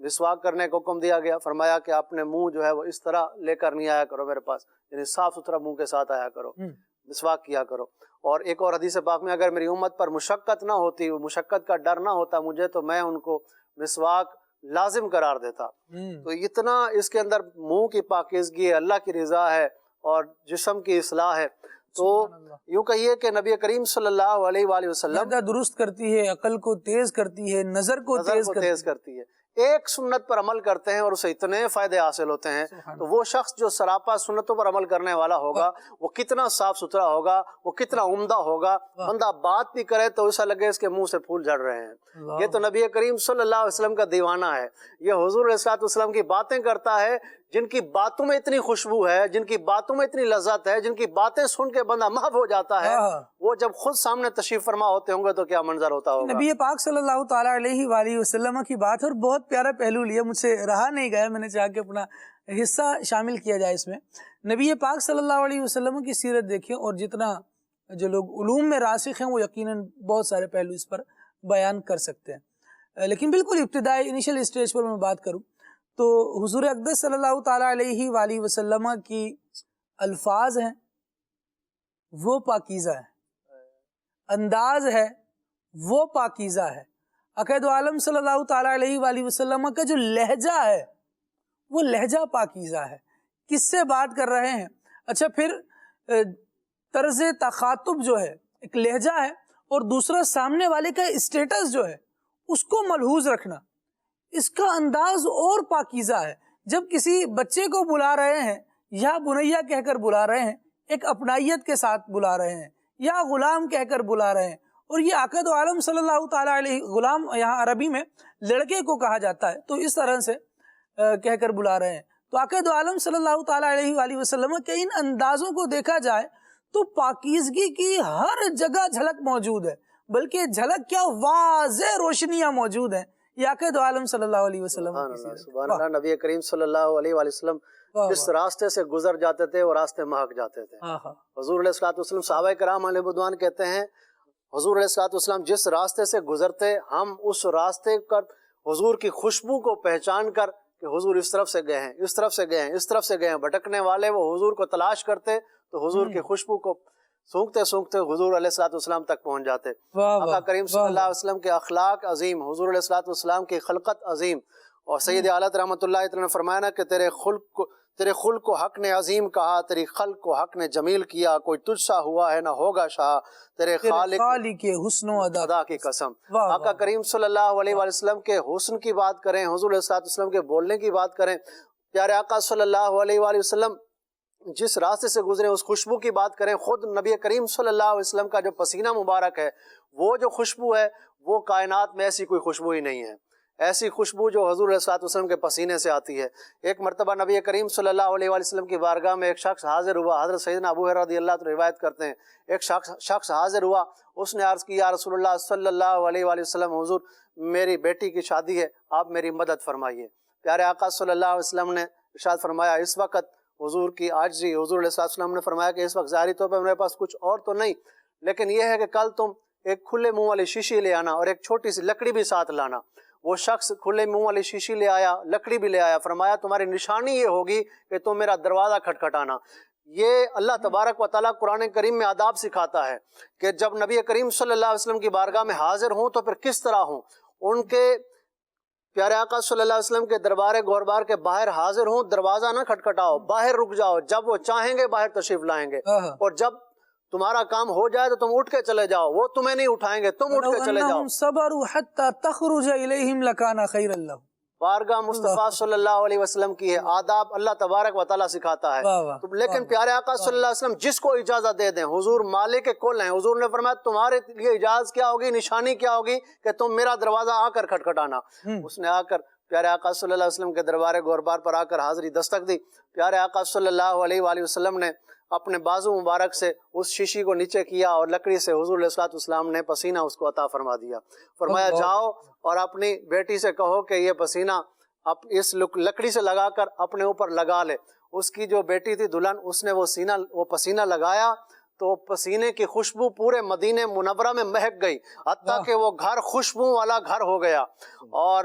مسواک کرنے کا حکم دیا گیا، فرمایا کہ اپنے منہ جو ہے وہ اس طرح لے کر نہیں آیا کرو میرے پاس، یعنی صاف ستھرا منہ کے ساتھ آیا کرو، مسواک کیا کرو۔ اور ایک اور حدیث پاک میں اگر میری امت پر مشقت نہ ہوتی، مشقت کا ڈر نہ ہوتا مجھے، تو میں ان کو مسواک لازم قرار دیتا۔ تو اتنا اس کے اندر منہ کی پاکیزگی ہے، اللہ کی رضا ہے اور جسم کی اصلاح ہے۔ تو یوں کہیے کہ نبی کریم صلی اللہ علیہ وآلہ وسلم درست کرتی ہے، عقل کو تیز کرتی ہے، نظر کو تیز کرتی ہے۔ ایک سنت پر عمل کرتے ہیں اور اسے اتنے فائدے حاصل ہوتے ہیں، تو وہ شخص جو سراپا سنتوں پر عمل کرنے والا ہوگا وہ کتنا صاف ستھرا ہوگا، وہ کتنا عمدہ ہوگا۔ بندہ بات بھی کرے تو ایسا لگے اس کے منہ سے پھول جھڑ رہے ہیں۔ یہ تو نبی کریم صلی اللہ علیہ وسلم کا دیوانہ ہے، یہ حضور علیہ الصلوۃ والسلام کی باتیں کرتا ہے، جن کی باتوں میں اتنی خوشبو ہے، جن کی باتوں میں اتنی لذت ہے، جن کی باتیں سن کے بندہ محو ہو جاتا ہے، وہ جب خود سامنے تشریف فرما ہوتے ہوں گے تو کیا منظر ہوتا ہوگا۔ نبی پاک صلی اللہ تعالیٰ علیہ وآلہ وسلم کی بات، اور بہت پیارا پہلو لیا، مجھ سے رہا نہیں گیا، میں نے چاہا کہ اپنا حصہ شامل کیا جائے اس میں۔ نبی پاک صلی اللہ علیہ وسلم کی سیرت دیکھیں، اور جتنا جو لوگ علوم میں راسخ ہیں وہ یقیناً بہت سارے پہلو اس پر بیان کر سکتے ہیں، لیکن بالکل ابتدائی انیشل اسٹیج پر میں بات کروں تو حضور اقدس صلی اللہ تعالیٰ علیہ وآلہ وسلم کی الفاظ ہیں وہ پاکیزہ ہے، انداز ہے وہ پاکیزہ ہے۔ عقائد عالم صلی اللہ تعالیٰ علیہ وآلہ وسلم کا جو لہجہ ہے وہ لہجہ پاکیزہ ہے، کس سے بات کر رہے ہیں۔ اچھا، پھر طرز تخاطب جو ہے ایک لہجہ ہے، اور دوسرا سامنے والے کا اسٹیٹس جو ہے اس کو ملحوظ رکھنا، اس کا انداز اور پاکیزہ ہے۔ جب کسی بچے کو بلا رہے ہیں یا بنیا کہہ کر بلا رہے ہیں، ایک اپنائیت کے ساتھ بلا رہے ہیں، یا غلام کہہ کر بلا رہے ہیں، اور یہ عقائد عالم صلی اللہ تعالیٰ علیہ، غلام یہاں عربی میں لڑکے کو کہا جاتا ہے، تو اس طرح سے کہہ کر بلا رہے ہیں۔ تو عقائد عالم صلی اللہ تعالیٰ علیہ وآلہ وسلم کے ان اندازوں کو دیکھا جائے تو پاکیزگی کی ہر جگہ جھلک موجود ہے، بلکہ جھلک کیا، واضح روشنیاں موجود ہیں۔ یہ عقائد عالم صلی اللہ علیہ وسلم سبحان اللہ، سبحان اللہ۔ نبی کریم صلی اللہ علیہ وآلہ وسلم جس راستے سے گزر جاتے تھے وہ راستے مہک جاتے تھے۔ حضور علیہ الصلوۃ والسلام، صحابہ کرام علیہ رضوان کہتے ہیں حضور علیہ الصلوۃ والسلام جس راستے سے گزرتے، ہم اس راستے پر حضور کی خوشبو کو پہچان کر کہ حضور اس طرف سے گئے ہیں، اس طرف سے گئے ہیں، اس طرف سے گئے ہیں، بھٹکنے والے وہ حضور کو تلاش کرتے تو حضور کی خوشبو کو سونگتے سونگتے حضور علیہ الصلوۃ والسلام تک پہنچ جاتے۔ آقا کریم صلی اللہ علیہ وسلم کے اخلاق عظیم، حضور علیہ الصلوۃ والسلام کی خلقت عظیم، اور سید عالت رحمۃ اللہ علیہ نے فرمایا نا کہ تیرے خلق کو حق نے عظیم کہا، تیری خلق کو حق نے جمیل کیا، کوئی تجھ سا ہوا ہے نہ ہوگا شاہ، تیرے خالق کے حسن و ادا کی قسم۔ آقا کریم صلی اللہ علیہ وسلم کے حسن کی بات کریں، حضور علیہ الصلوۃ والسلام کے بولنے کی بات کریں، پیارے آقا صلی اللہ علیہ وآلہ وسلم جس راستے سے گزرے اس خوشبو کی بات کریں، خود نبی کریم صلی اللہ علیہ وسلم کا جو پسینہ مبارک ہے، وہ جو خوشبو ہے وہ کائنات میں ایسی کوئی خوشبو ہی نہیں ہے، ایسی خوشبو جو حضور علیہ الصلوۃ والسلام کے پسینے سے آتی ہے۔ ایک مرتبہ نبی کریم صلی اللہ علیہ وآلہ وسلم کی بارگاہ میں ایک شخص حاضر ہوا، حضرت سیدنا ابو ہریرہ رضی اللہ عنہ روایت کرتے ہیں، ایک شخص حاضر ہوا، اس نے عرض کی یا رسول اللہ صلی اللہ علیہ وآلہ وسلم، حضور میری بیٹی کی شادی ہے، آپ میری مدد فرمائیے۔ پیارے آقا صلی اللہ علیہ وسلم نے ارشاد فرمایا، اس وقت حضور کی عاجزی، حضور علیہ السلام نے فرمایا کہ اس وقت ظاہری طور پہ میرے پاس کچھ اور تو نہیں، لیکن یہ ہے کہ کل تم ایک کھلے منہ والی شیشی لے آنا اور ایک چھوٹی سی لکڑی بھی ساتھ لانا۔ وہ شخص کھلے منہ والی شیشی لے آیا، لکڑی بھی لے آیا، فرمایا تمہاری نشانی یہ ہوگی کہ تم میرا دروازہ کھٹکھٹانا۔ یہ اللہ تبارک و تعالیٰ قرآن کریم میں آداب سکھاتا ہے کہ جب نبی کریم صلی اللہ علیہ وسلم کی بارگاہ میں حاضر ہوں تو پھر کس طرح ہوں۔ ان کے پیارے آقا صلی اللہ علیہ وسلم کے دربار گوربار کے باہر حاضر ہوں، دروازہ نہ کھٹکھٹاؤ، باہر رک جاؤ، جب وہ چاہیں گے باہر تشریف لائیں گے، اور جب تمہارا کام ہو جائے تو تم اٹھ کے چلے جاؤ، وہ تمہیں نہیں اٹھائیں گے، تم اٹھ کے چلے جاؤ۔ صبروا حتی تخرج الیہم لکان خیر اللہ۔ بارگاہ مصطفیٰ صلی اللہ علیہ وسلم کی ہے، آداب اللہ تبارک و تعالیٰ سکھاتا ہے۔ لیکن پیارے آقا صلی اللہ علیہ وسلم جس کو اجازت دے دیں، حضور مالک کل ہیں، حضور نے فرمایا تمہارے لیے اجازت کیا ہوگی، نشانی کیا ہوگی کہ تم میرا دروازہ آ کر کھٹکھٹانا۔ اس نے آ کر پیارے آقا صلی اللہ علیہ وسلم کے دربار گوربار پر آ کر حاضری دستک دی۔ پیارے آقا صلی اللہ علیہ وآلہ وسلم نے اپنے بازو مبارک سے اس شیشی کو نیچے کیا اور لکڑی سے حضور علیہ الصلوۃ والسلام نے پسینہ اس کو عطا فرما دیا۔ فرمایا جاؤ اور اپنی بیٹی سے کہو کہ یہ پسینہ اس لکڑی سے لگا کر اپنے اوپر لگا لے۔ اس کی جو بیٹی تھی دلہن، اس نے وہ پسینہ لگایا تو پسینے کی خوشبو پورے مدینہ منورہ میں مہک گئی، حتیٰ کہ وہ گھر خوشبو والا گھر ہو گیا۔ اور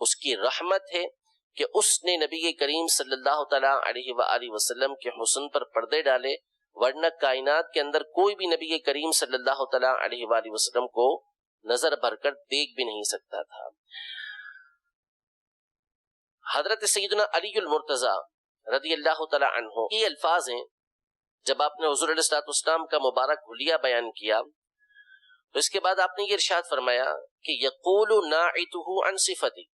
اس کی رحمت ہے کہ اس نے نبی کریم صلی اللہ تعالیٰ علیہ وآلہ وسلم کے حسن پر پردے ڈالے، ورنہ کائنات کے اندر کوئی بھی نبی کریم صلی اللہ تعالیٰ علیہ وآلہ وسلم کو نظر بھر کر دیکھ بھی نہیں سکتا تھا۔ حضرت سیدنا علی المرتضیٰ رضی اللہ تعالیٰ عنہ یہ الفاظ ہیں، جب آپ نے حضور علیہ السلام کا مبارک حلیہ بیان کیا تو اس کے بعد آپ نے یہ ارشاد فرمایا کہ یقول ناعتہ عن صفتی،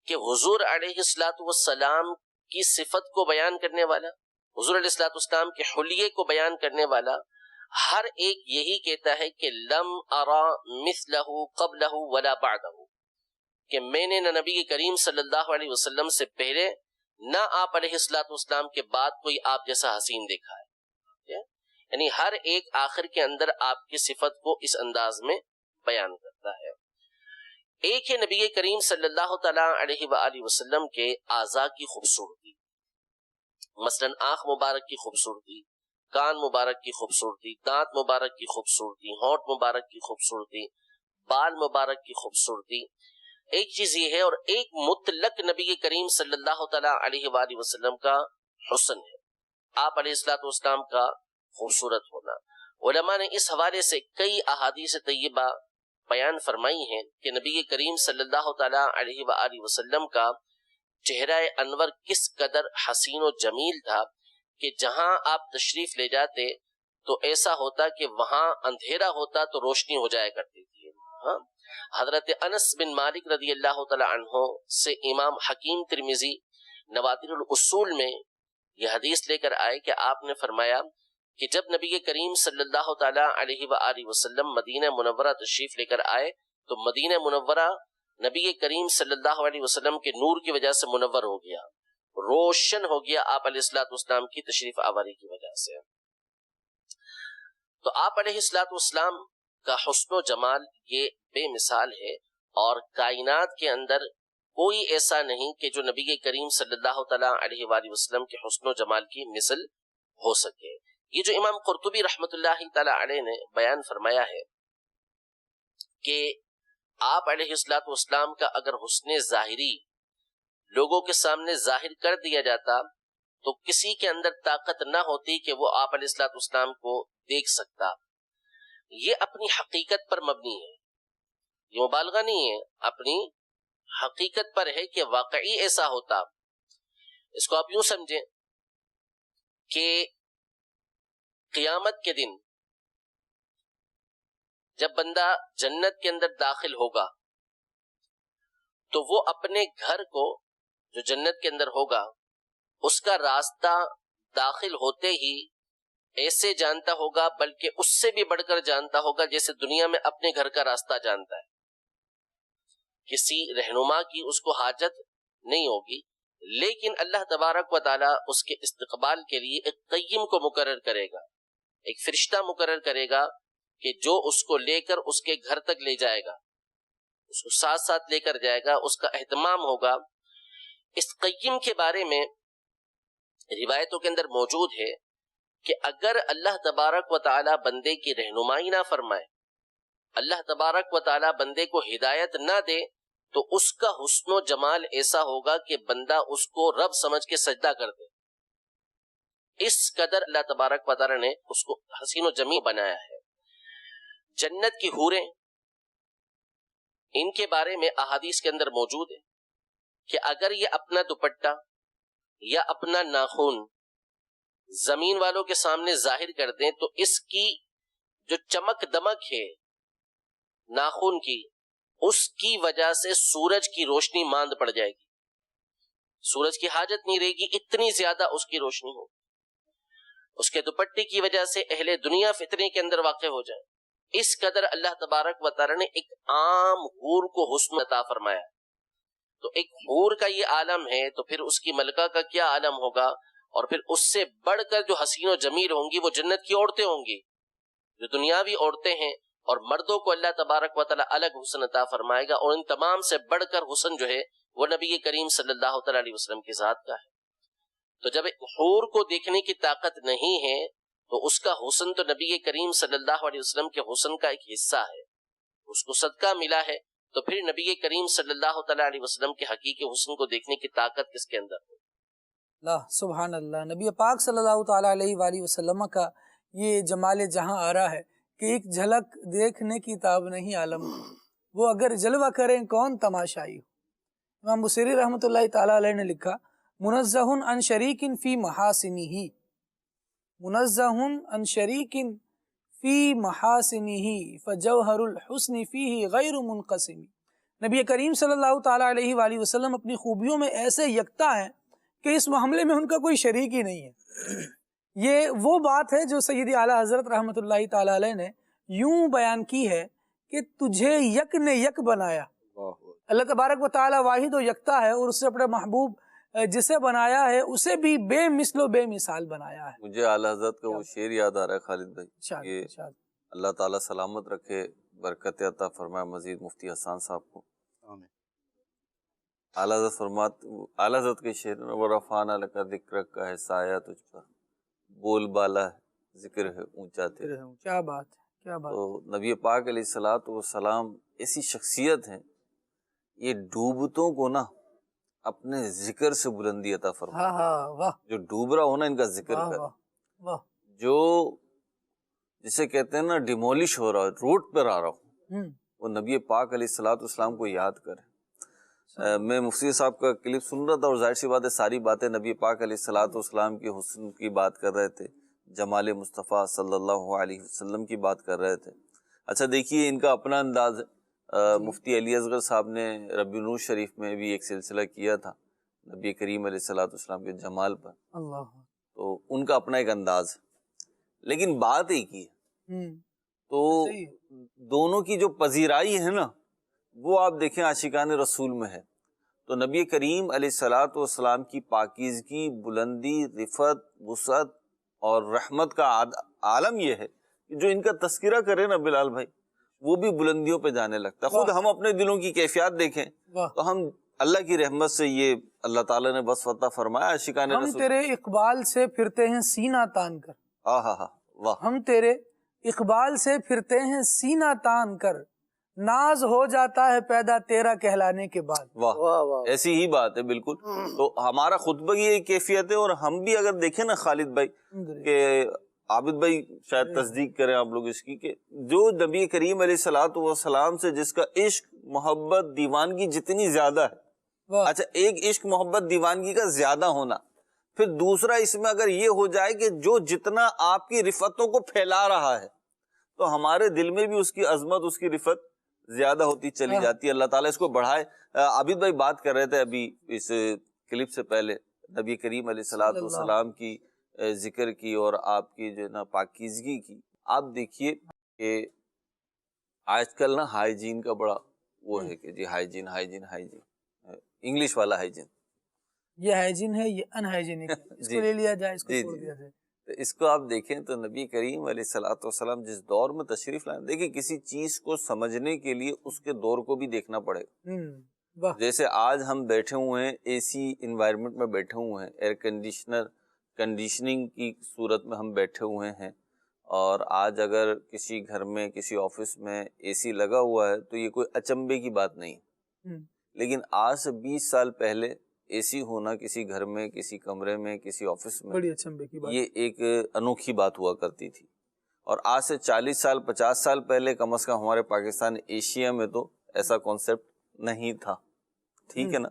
کہ حضور علیہ السلام کی صفت کو بیان کرنے والا، حضور علیہ السلام کے حلیے کو بیان کرنے والا ہر ایک یہی کہتا ہے کہ لم ارا مثلہ قبلہ ولا بعدہ، کہ میں نے نہ نبی کریم صلی اللہ علیہ وسلم سے پہلے نہ آپ علیہ السلام کے بعد کوئی آپ جیسا حسین دیکھا ہے۔ یعنی ہر ایک آخر کے اندر آپ کی صفت کو اس انداز میں بیان کرتا ہے۔ ایک ہے نبی کریم صلی اللہ تعالیٰ علیہ وآلہ وسلم کے اعضاء کی خوبصورتی، مثلا آنکھ مبارک کی خوبصورتی، کان مبارک کی خوبصورتی، دانت مبارک کی خوبصورتی، ہونٹ مبارک کی خوبصورتی، بال مبارک کی خوبصورتی، ایک چیز یہ ہے، اور ایک مطلق نبی کریم صلی اللہ تعالیٰ علیہ وآلہ وسلم کا حسن ہے، آپ علیہ السلام کا خوبصورت ہونا۔ علماء نے اس حوالے سے کئی احادیث طیبہ بیان فرمائی ہیں کہ نبی کریم صلی اللہ تعالیٰ علیہ وآلہ وسلم کا چہرہ انور کس قدر حسین و جمیل تھا کہ جہاں آپ تشریف لے جاتے تو ایسا ہوتا کہ وہاں اندھیرا ہوتا تو روشنی ہو جایا کرتی تھی۔ ہاں، حضرت انس بن مالک رضی اللہ تعالی عنہ سے امام حکیم ترمذی نوادر الاصول میں یہ حدیث لے کر آئے کہ آپ نے فرمایا کہ جب نبی کریم صلی اللہ تعالی علیہ وآلہ وسلم مدینہ منورہ تشریف لے کر آئے تو مدینہ منورہ نبی کریم صلی اللہ علیہ وسلم کے نور کی وجہ سے منور ہو گیا، روشن ہو گیا آپ علیہ السلام کی تشریف آوری کی وجہ سے۔ تو آپ علیہ السلام کا حسن و جمال یہ بے مثال ہے، اور کائنات کے اندر کوئی ایسا نہیں کہ جو نبی کریم صلی اللہ تعالیٰ علیہ وآلہ وسلم کے حسن و جمال کی مثل ہو سکے۔ یہ جو امام قرطبی رحمۃ اللہ تعالیٰ علیہ نے بیان فرمایا ہے کہ آپ علیہ السلام کا اگر حسن ظاہری لوگوں کے سامنے ظاہر کر دیا جاتا تو کسی کے اندر طاقت نہ ہوتی کہ وہ آپ علیہ السلام کو دیکھ سکتا۔ یہ اپنی حقیقت پر مبنی ہے، یہ مبالغہ نہیں ہے، اپنی حقیقت پر ہے کہ واقعی ایسا ہوتا۔ اس کو آپ یوں سمجھیں کہ قیامت کے دن جب بندہ جنت کے اندر داخل ہوگا تو وہ اپنے گھر کو جو جنت کے اندر ہوگا اس کا راستہ داخل ہوتے ہی ایسے جانتا ہوگا، بلکہ اس سے بھی بڑھ کر جانتا ہوگا جیسے دنیا میں اپنے گھر کا راستہ جانتا ہے۔ کسی رہنما کی اس کو حاجت نہیں ہوگی، لیکن اللہ تبارک و تعالی اس کے استقبال کے لیے ایک قیم کو مقرر کرے گا، ایک فرشتہ مقرر کرے گا کہ جو اس کو لے کر اس کے گھر تک لے جائے گا، اس کو ساتھ ساتھ لے کر جائے گا، اس کا اہتمام ہوگا۔ اس قیم کے بارے میں روایتوں کے اندر موجود ہے کہ اگر اللہ تبارک و تعالی بندے کی رہنمائی نہ فرمائے، اللہ تبارک و تعالی بندے کو ہدایت نہ دے تو اس کا حسن و جمال ایسا ہوگا کہ بندہ اس کو رب سمجھ کے سجدہ کر دے۔ اس قدر اللہ تبارک و تعالی نے اس کو حسین و جمیل بنایا ہے۔ جنت کی حوریں، ان کے بارے میں احادیث کے اندر موجود ہے کہ اگر یہ اپنا دوپٹہ یا اپنا ناخن زمین والوں کے سامنے ظاہر کر دیں تو اس کی جو چمک دمک ہے ناخن کی، اس کی وجہ سے سورج کی روشنی ماند پڑ جائے گی، سورج کی حاجت نہیں رہے گی، اتنی زیادہ اس کی روشنی ہو۔ اس کے دوپٹے کی وجہ سے اہل دنیا فتنے کے اندر واقع ہو جائے۔ اس قدر اللہ تبارک و تعالی نے ایک عام حور کو حسن عطا فرمایا۔ تو ایک حور کا یہ عالم ہے تو پھر اس کی ملکہ کا کیا عالم ہوگا، اور پھر اس سے بڑھ کر جو حسین و جمیل ہوں گی وہ جنت کی عورتیں ہوں گی، جو دنیاوی عورتیں ہیں، اور مردوں کو اللہ تبارک و تعالی الگ حسن عطا فرمائے گا، اور ان تمام سے بڑھ کر حسن جو ہے وہ نبی کریم صلی اللہ تعالی علیہ وسلم کی ذات کا ہے۔ تو جب ایک حور کو دیکھنے کی طاقت نہیں ہے تو اس کا حسن تو نبی کریم صلی اللہ علیہ وسلم کے حسن کا ایک حصہ ہے، اس کو صدقہ ملا ہے تو پھر نبی کریم صلی اللہ تعالیٰ علیہ وسلم کے حقیقی حسن کو دیکھنے کی طاقت کس کے اندر ہے؟ اللہ سبحان اللہ، نبی پاک صلی اللہ تعالیٰ علیہ وآلہ وسلم کا یہ جمال جہاں آ رہا ہے کہ ایک جھلک دیکھنے کی تاب نہیں عالم کو، وہ اگر جلوہ کریں کون تماشائی ہو۔ امام بصیری رحمۃ اللہ تعالیٰ علیہ نے لکھا منزہ عن شریک فی محاسنہ، منزہ عن شریک فی محاسنہ فجوہر الحسن فیہ غیر منقسم۔ نبی کریم صلی اللہ تعالیٰ علیہ وآلہ وسلم اپنی خوبیوں میں ایسے یکتا ہیں کہ اس معاملے میں ان کا کوئی شریک ہی نہیں ہے۔ یہ وہ بات ہے جو سیدی اعلیٰ حضرت رحمۃ اللہ تعالیٰ علیہ نے یوں بیان کی ہے کہ تجھے یک نے یک بنایا۔ اللہ تبارک و تعالیٰ واحد و یکتا ہے اور اس سے اپنے محبوب جسے بنایا ہے اسے بھی بے مثل و بے مثال بنایا ہے۔ مجھے اعلیٰ حضرت کا وہ شعر یاد آ رہا ہے خالد بھائی، شاید کہ اللہ تعالیٰ سلامت رکھے، برکت عطا فرمائے مزید مفتی حسان صاحب کو۔ اعلیٰ حضرت اعلیٰ حضرت کے شعر میں وَرَفَعْنَا لَكَ ذِكْرَكَ کا ہے سایہ تجھ پر، بول بالا ہے ذکر ہے اونچا تیرا۔ کیا بات ہے، کیا بات۔ تو نبی پاک علیہ الصلوۃ والسلام ایسی شخصیت ہیں، یہ ڈوبتوں کو نا اپنے ذکر سے بلندی عطا فرمائے۔ ہاں ہاں واہ جو ڈوب رہا ہو نا ان کا ذکر واہ کر، واہ واہ۔ جو جسے کہتے ہیں نا ڈیمولش ہو رہا ہو، روڈ پر آ رہا ہو، وہ نبی پاک علیہ الصلوۃ والسلام کو یاد کرے۔ میں مفتی صاحب کا کلپ سن رہا تھا اور ظاہر سی بات ہے ساری باتیں نبی پاک علیہ الصلوۃ والسلام کے حسن کی بات کر رہے تھے، جمال مصطفیٰ صلی اللہ علیہ وسلم کی بات کر رہے تھے۔ اچھا دیکھیے ان کا اپنا انداز ہے۔ مفتی علی اصغر صاحب نے ربیع النور شریف میں بھی ایک سلسلہ کیا تھا نبی کریم علیہ الصلوۃ والسلام کے جمال پر، اللہ، تو ان کا اپنا ایک انداز ہے، لیکن بات ایک ہی ہے۔ تو دونوں کی جو پذیرائی ہے نا وہ آپ دیکھیں عاشقان رسول میں ہے۔ تو نبی کریم علیہ الصلوۃ والسلام کی پاکیزگی، بلندی، رفعت، وسعت اور رحمت کا عالم یہ ہے کہ جو ان کا تذکرہ کرے نا بلال بھائی وہ بھی بلندیوں پہ جانے لگتا ہے۔ خود ہم اپنے دلوں کی کیفیات دیکھیں تو ہم اللہ کی رحمت سے یہ اللہ تعالیٰ نے بس عطا فرمایا عاشقان ہم رسول۔ تیرے اقبال سے پھرتے ہیں سینہ تان کر، واہ، ہم تیرے اقبال سے پھرتے ہیں سینہ تان کر، ناز ہو جاتا ہے پیدا تیرا کہلانے کے بعد۔ واہ، ایسی ہی بات ہے بالکل۔ تو ہمارا خطبہ کی یہ کیفیت ہے، اور ہم بھی اگر دیکھیں نا خالد بھائی کہ عابد بھائی شاید تصدیق کریں آپ لوگ اس کی، کہ جو نبی کریم علیہ الصلوۃ والسلام سے جس کا عشق، محبت، دیوانگی جتنی زیادہ ہے، اچھا ایک عشق محبت دیوانگی کا زیادہ ہونا، پھر دوسرا اس میں اگر یہ ہو جائے کہ جو جتنا آپ کی رفتوں کو پھیلا رہا ہے تو ہمارے دل میں بھی اس کی عظمت، اس کی رفت زیادہ ہوتی چلی جاتی ہے۔ اللہ تعالیٰ اس کو بڑھائے۔ عابد بھائی بات کر رہے تھے ابھی اس کلپ سے پہلے نبی کریم علیہ الصلوۃ والسلام کی ذکر کی اور آپ کی جو ہے نا پاکیزگی کی۔ آپ دیکھیے کہ آج کل نا ہائیجین کا بڑا وہ ہے کہ جی ہائیجین ہائیجین ہائیجین، انگلش والا ہائیجین، یہ ہائیجین ہے، یہ ان ہائیجینک ہے، اس کو لے لیا جائے، اس کو چھوڑ دیا جائے۔ تو اس کو آپ دیکھیں تو نبی کریم علیہ الصلوۃ والسلام جس دور میں تشریف لائے، دیکھیں کسی چیز کو سمجھنے کے لیے اس کے دور کو بھی دیکھنا پڑے گا۔ جیسے آج ہم بیٹھے ہوئے ہیں اے سی انوائرمنٹ میں بیٹھے ہوئے ہیں، ایئر کنڈیشننگ کی صورت میں ہم بیٹھے ہوئے ہیں، اور آج اگر کسی گھر میں کسی آفس میں اے سی لگا ہوا ہے تو یہ کوئی اچنبے کی بات نہیں، لیکن آج سے 20 سال پہلے اے سی ہونا کسی گھر میں، کسی کمرے میں، کسی آفس میں، بڑی اچنبے کی بات، یہ ایک انوکھی بات ہوا کرتی تھی۔ اور آج سے 40 سال 50 سال پہلے کم از کم ہمارے پاکستان ایشیا میں تو ایسا کانسیپٹ نہیں تھا، ٹھیک ہے نا۔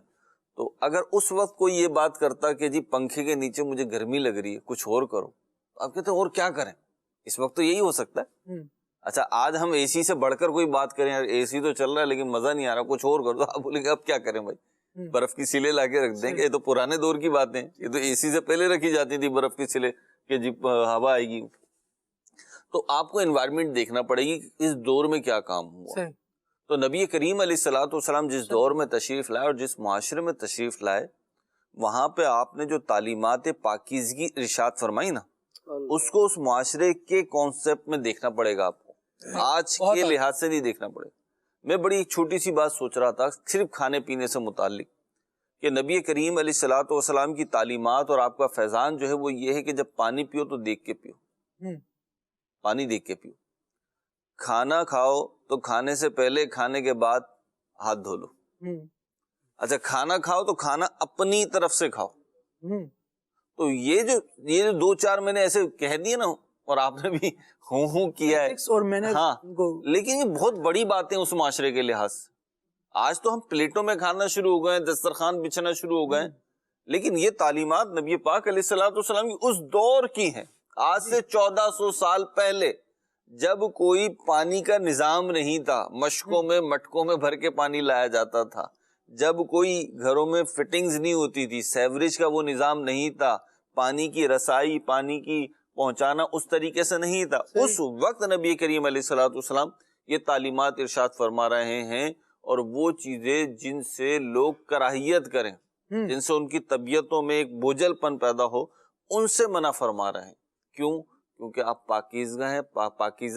تو اگر اس وقت کوئی یہ بات کرتا کہ جی پنکھے کے نیچے مجھے گرمی لگ رہی ہے، کچھ اور کرو، تو آپ کہتے ہیں اور کیا کریں، اس وقت تو یہی ہو سکتا ہے۔ اچھا آج ہم اے سی سے بڑھ کر کوئی بات کریں، یار اے سی تو چل رہا ہے لیکن مزہ نہیں آ رہا، کچھ اور کرو، تو آپ بولیں گے اب کیا کریں بھائی، برف کی سلے لا کے رکھ دیں گے، یہ تو پرانے دور کی باتیں، یہ تو اے سی سے پہلے رکھی جاتی تھی برف کی سلے کہ جی ہوا آئے گی۔ تو آپ کو انوائرمنٹ دیکھنا پڑے گی کہ اس دور میں کیا کام ہوا۔ تو نبی کریم علیہ الصلوۃ والسلام جس دور میں تشریف لائے اور جس معاشرے میں تشریف لائے، وہاں پہ آپ نے جو تعلیمات پاکیزگی ارشاد فرمائی نا، اس کو اس معاشرے کے کانسیپٹ میں دیکھنا پڑے گا آپ کو، آج کے لحاظ سے نہیں دیکھنا پڑے گا۔ میں بڑی ایک چھوٹی سی بات سوچ رہا تھا صرف کھانے پینے سے متعلق، کہ نبی کریم علیہ الصلوۃ والسلام کی تعلیمات اور آپ کا فیضان جو ہے وہ یہ ہے کہ جب پانی پیو تو دیکھ کے پیو، پانی دیکھ کے پیو، کھانا کھاؤ تو کھانے سے پہلے، کھانے کے بعد ہاتھ دھو لو. اچھا کھانا کھاؤ تو کھانا اپنی طرف سے کھاؤ. تو یہ جو دو چار میں نے ایسے کہہ دیے نا اور آپ نے بھی ہوں کیا ہے, اور میں نے ہاں, لیکن یہ بہت بڑی باتیں اس معاشرے کے لحاظ سے. آج تو ہم پلیٹوں میں کھانا شروع ہو گئے, دسترخوان بچھنا شروع ہو گئے, لیکن یہ تعلیمات نبی پاک علیہ الصلوۃ والسلام کی اس دور کی ہیں. آج سے 1400 سال پہلے جب کوئی پانی کا نظام نہیں تھا, مشکوں میں مٹکوں میں بھر کے پانی لایا جاتا تھا, جب کوئی گھروں میں فٹنگز نہیں ہوتی تھی, سیوریج کا وہ نظام نہیں تھا, پانی کی رسائی, پانی کی پہنچانا اس طریقے سے نہیں تھا, اس وقت نبی کریم علیہ الصلوۃ والسلام یہ تعلیمات ارشاد فرما رہے ہیں. اور وہ چیزیں جن سے لوگ کراہیت کریں, جن سے ان کی طبیعتوں میں ایک بوجھل پن پیدا ہو, ان سے منع فرما رہے ہیں. کیوں؟ کیونکہ آپ پاکیزہ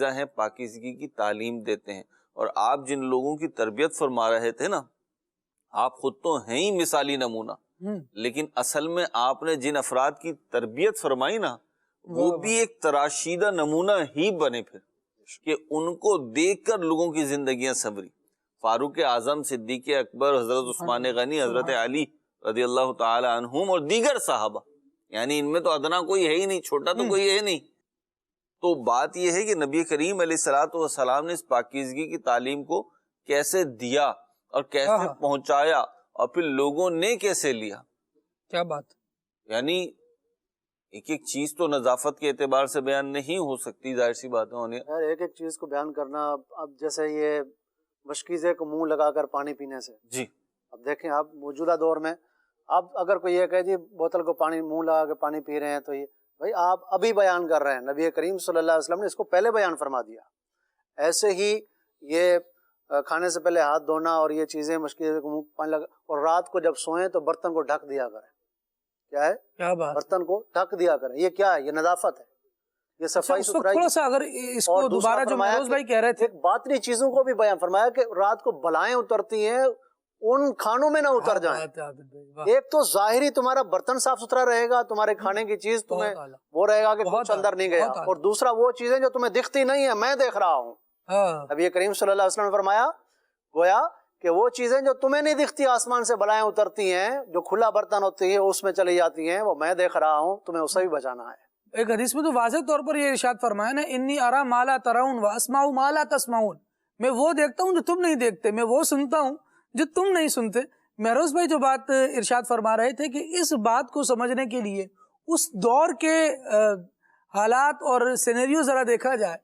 ہیں, پاکیزگی کی تعلیم دیتے ہیں. اور آپ جن لوگوں کی تربیت فرما رہے تھے نا, آپ خود تو ہیں ہی مثالی نمونہ, لیکن اصل میں آپ نے جن افراد کی تربیت فرمائی نا, وہ بھی ایک تراشیدہ نمونہ ہی بنے پھر, کہ ان کو دیکھ کر لوگوں کی زندگیاں سنوری. فاروق اعظم, صدیق اکبر, حضرت عثمان غنی, حضرت علی رضی اللہ تعالی عنہم اور دیگر صحابہ, یعنی ان میں تو ادنا کوئی ہے ہی نہیں, چھوٹا تو کوئی ہے نہیں. تو بات یہ ہے کہ نبی کریم علیہ الصلوۃ والسلام نے اس پاکیزگی کی تعلیم کو کیسے دیا اور کیسے پہنچایا, اور پھر لوگوں نے کیسے لیا. کیا بات. یعنی ایک ایک چیز تو نظافت کے اعتبار سے بیان نہیں ہو سکتی, ظاہر سی باتیں ہونی. ایک ایک چیز کو بیان کرنا, اب جیسے یہ مشکیزے کو منہ لگا کر پانی پینے سے, جی اب دیکھیں آپ موجودہ دور میں اب اگر کوئی یہ کہے جی بوتل کو پانی منہ لگا کے پانی پی رہے ہیں, تو یہ بھائی آپ ابھی بیان کر رہے ہیں, نبی کریم صلی اللہ علیہ وسلم نے اس کو پہلے بیان فرما دیا. ایسے ہی یہ کھانے سے پہلے ہاتھ دھونا اور یہ چیزیں, مشکیزے کو منہ پانی لگا, اور رات کو جب سوئیں تو برتن کو ڈھک دیا کریں. کیا ہے؟ کیا بات. برتن کو ڈھک دیا کریں. یہ کیا ہے؟ یہ نظافت ہے, یہ صفائی ستھرائی. تھوڑا سا اگر اس کو دوبارہ جو مہروز بھائی کہہ رہے تھے, باطنی چیزوں کو بھی بیان فرمایا کہ رات کو بلائیں اترتی ہیں, ان کھانوں میں نہ اتر جائیں. ایک تو ظاہری تمہارا برتن صاف ستھرا رہے گا, تمہارے کھانے کی چیز تمہیں وہ رہے گا کہ کچھ اندر نہیں گیا, اور دوسرا وہ چیزیں جو تمہیں دکھتی نہیں ہیں, میں دیکھ رہا ہوں. نبی کریم صلی اللہ علیہ وسلم نے فرمایا گویا کہ وہ چیزیں جو تمہیں نہیں دکھتی, آسمان سے بلائیں اترتی ہیں, جو کھلا برتن ہوتی ہے اس میں چلی جاتی ہیں, وہ میں دیکھ رہا ہوں, تمہیں اسے بھی بچانا ہے. ایک حدیث میں تو واضح طور پر یہ ارشاد فرمایا نا, انی ارا ما لا ترون واسمع ما لا تسمعون, میں وہ دیکھتا ہوں جو تم نہیں دیکھتے, میں وہ سنتا ہوں جو تم نہیں سنتے. مہروز بھائی جو بات ارشاد فرما رہے تھے کہ اس بات کو سمجھنے کے لیے اس دور کے حالات اور سینیریو ذرا دیکھا جائے,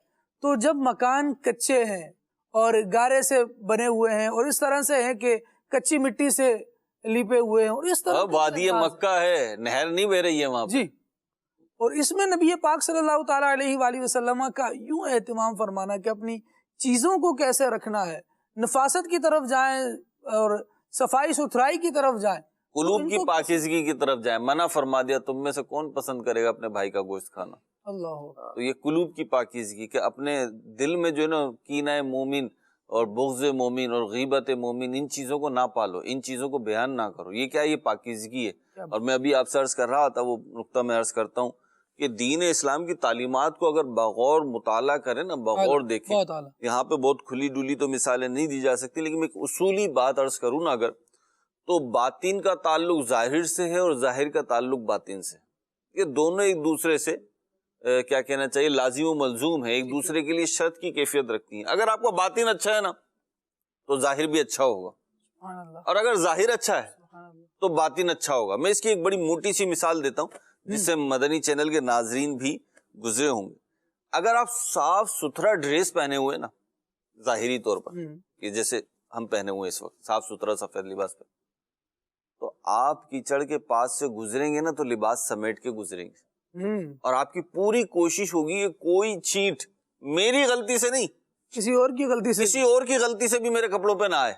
تو جب مکان کچے ہیں اور گارے سے بنے ہوئے ہیں اور اس طرح سے ہیں کہ کچی مٹی سے لیپے ہوئے ہیں, اور اس طرح وادی مکہ ہے, نہر نہیں بہ رہی ہے وہاں جی, اور اس میں نبی پاک صلی اللہ تعالیٰ علیہ وآلہ وسلم کا یوں اہتمام فرمانا کہ اپنی چیزوں کو کیسے رکھنا ہے, نفاست کی طرف جائیں اور صفائی ستھرائی کی طرف جائیں, قلوب کی پاکیزگی کی طرف جائیں. منع فرما دیا, تم میں سے کون پسند کرے گا اپنے بھائی کا گوشت کھانا. اللہ. تو یہ قلوب کی پاکیزگی, کہ اپنے دل میں جو ہے نا کینہ مومن اور بغض مومن اور غیبت مومن, ان چیزوں کو نہ پالو, ان چیزوں کو بیان نہ کرو. یہ کیا, یہ پاکیزگی ہے. اور میں ابھی آپ سے عرض کر رہا تھا, وہ نقطہ میں عرض کرتا ہوں کہ دین اسلام کی تعلیمات کو اگر بغور مطالعہ کریں نا, بغور دیکھیں, یہاں پہ بہت کھلی ڈولی تو مثالیں نہیں دی جا سکتی, لیکن میں ایک اصولی بات عرض کروں نا اگر, تو باطن کا تعلق ظاہر سے ہے اور ظاہر کا تعلق باطن سے. یہ دونوں ایک دوسرے سے کیا کہنا چاہیے, لازم و ملزوم ہے, ایک دوسرے کے لیے شرط کی کیفیت رکھتی ہیں. اگر آپ کا باطن اچھا ہے نا تو ظاہر بھی اچھا ہوگا, اور اگر ظاہر اچھا ہے تو باطن اچھا ہوگا. میں اس کی ایک بڑی موٹی سی مثال دیتا ہوں جس سے مدنی چینل کے ناظرین بھی گزرے ہوں گے. اگر آپ صاف ستھرا ڈریس پہنے ہوئے نا ظاہری طور پر, کہ جیسے ہم پہنے ہوئے اس وقت صاف ستھرا سفید لباس پہ, تو آپ کیچڑ کے پاس سے گزریں گے نا تو لباس سمیٹ کے گزریں گے, اور آپ کی پوری کوشش ہوگی کہ کوئی چیٹ میری غلطی سے نہیں, کسی اور کی غلطی سے, کسی اور کی غلطی سے بھی میرے کپڑوں پہ نہ آئے.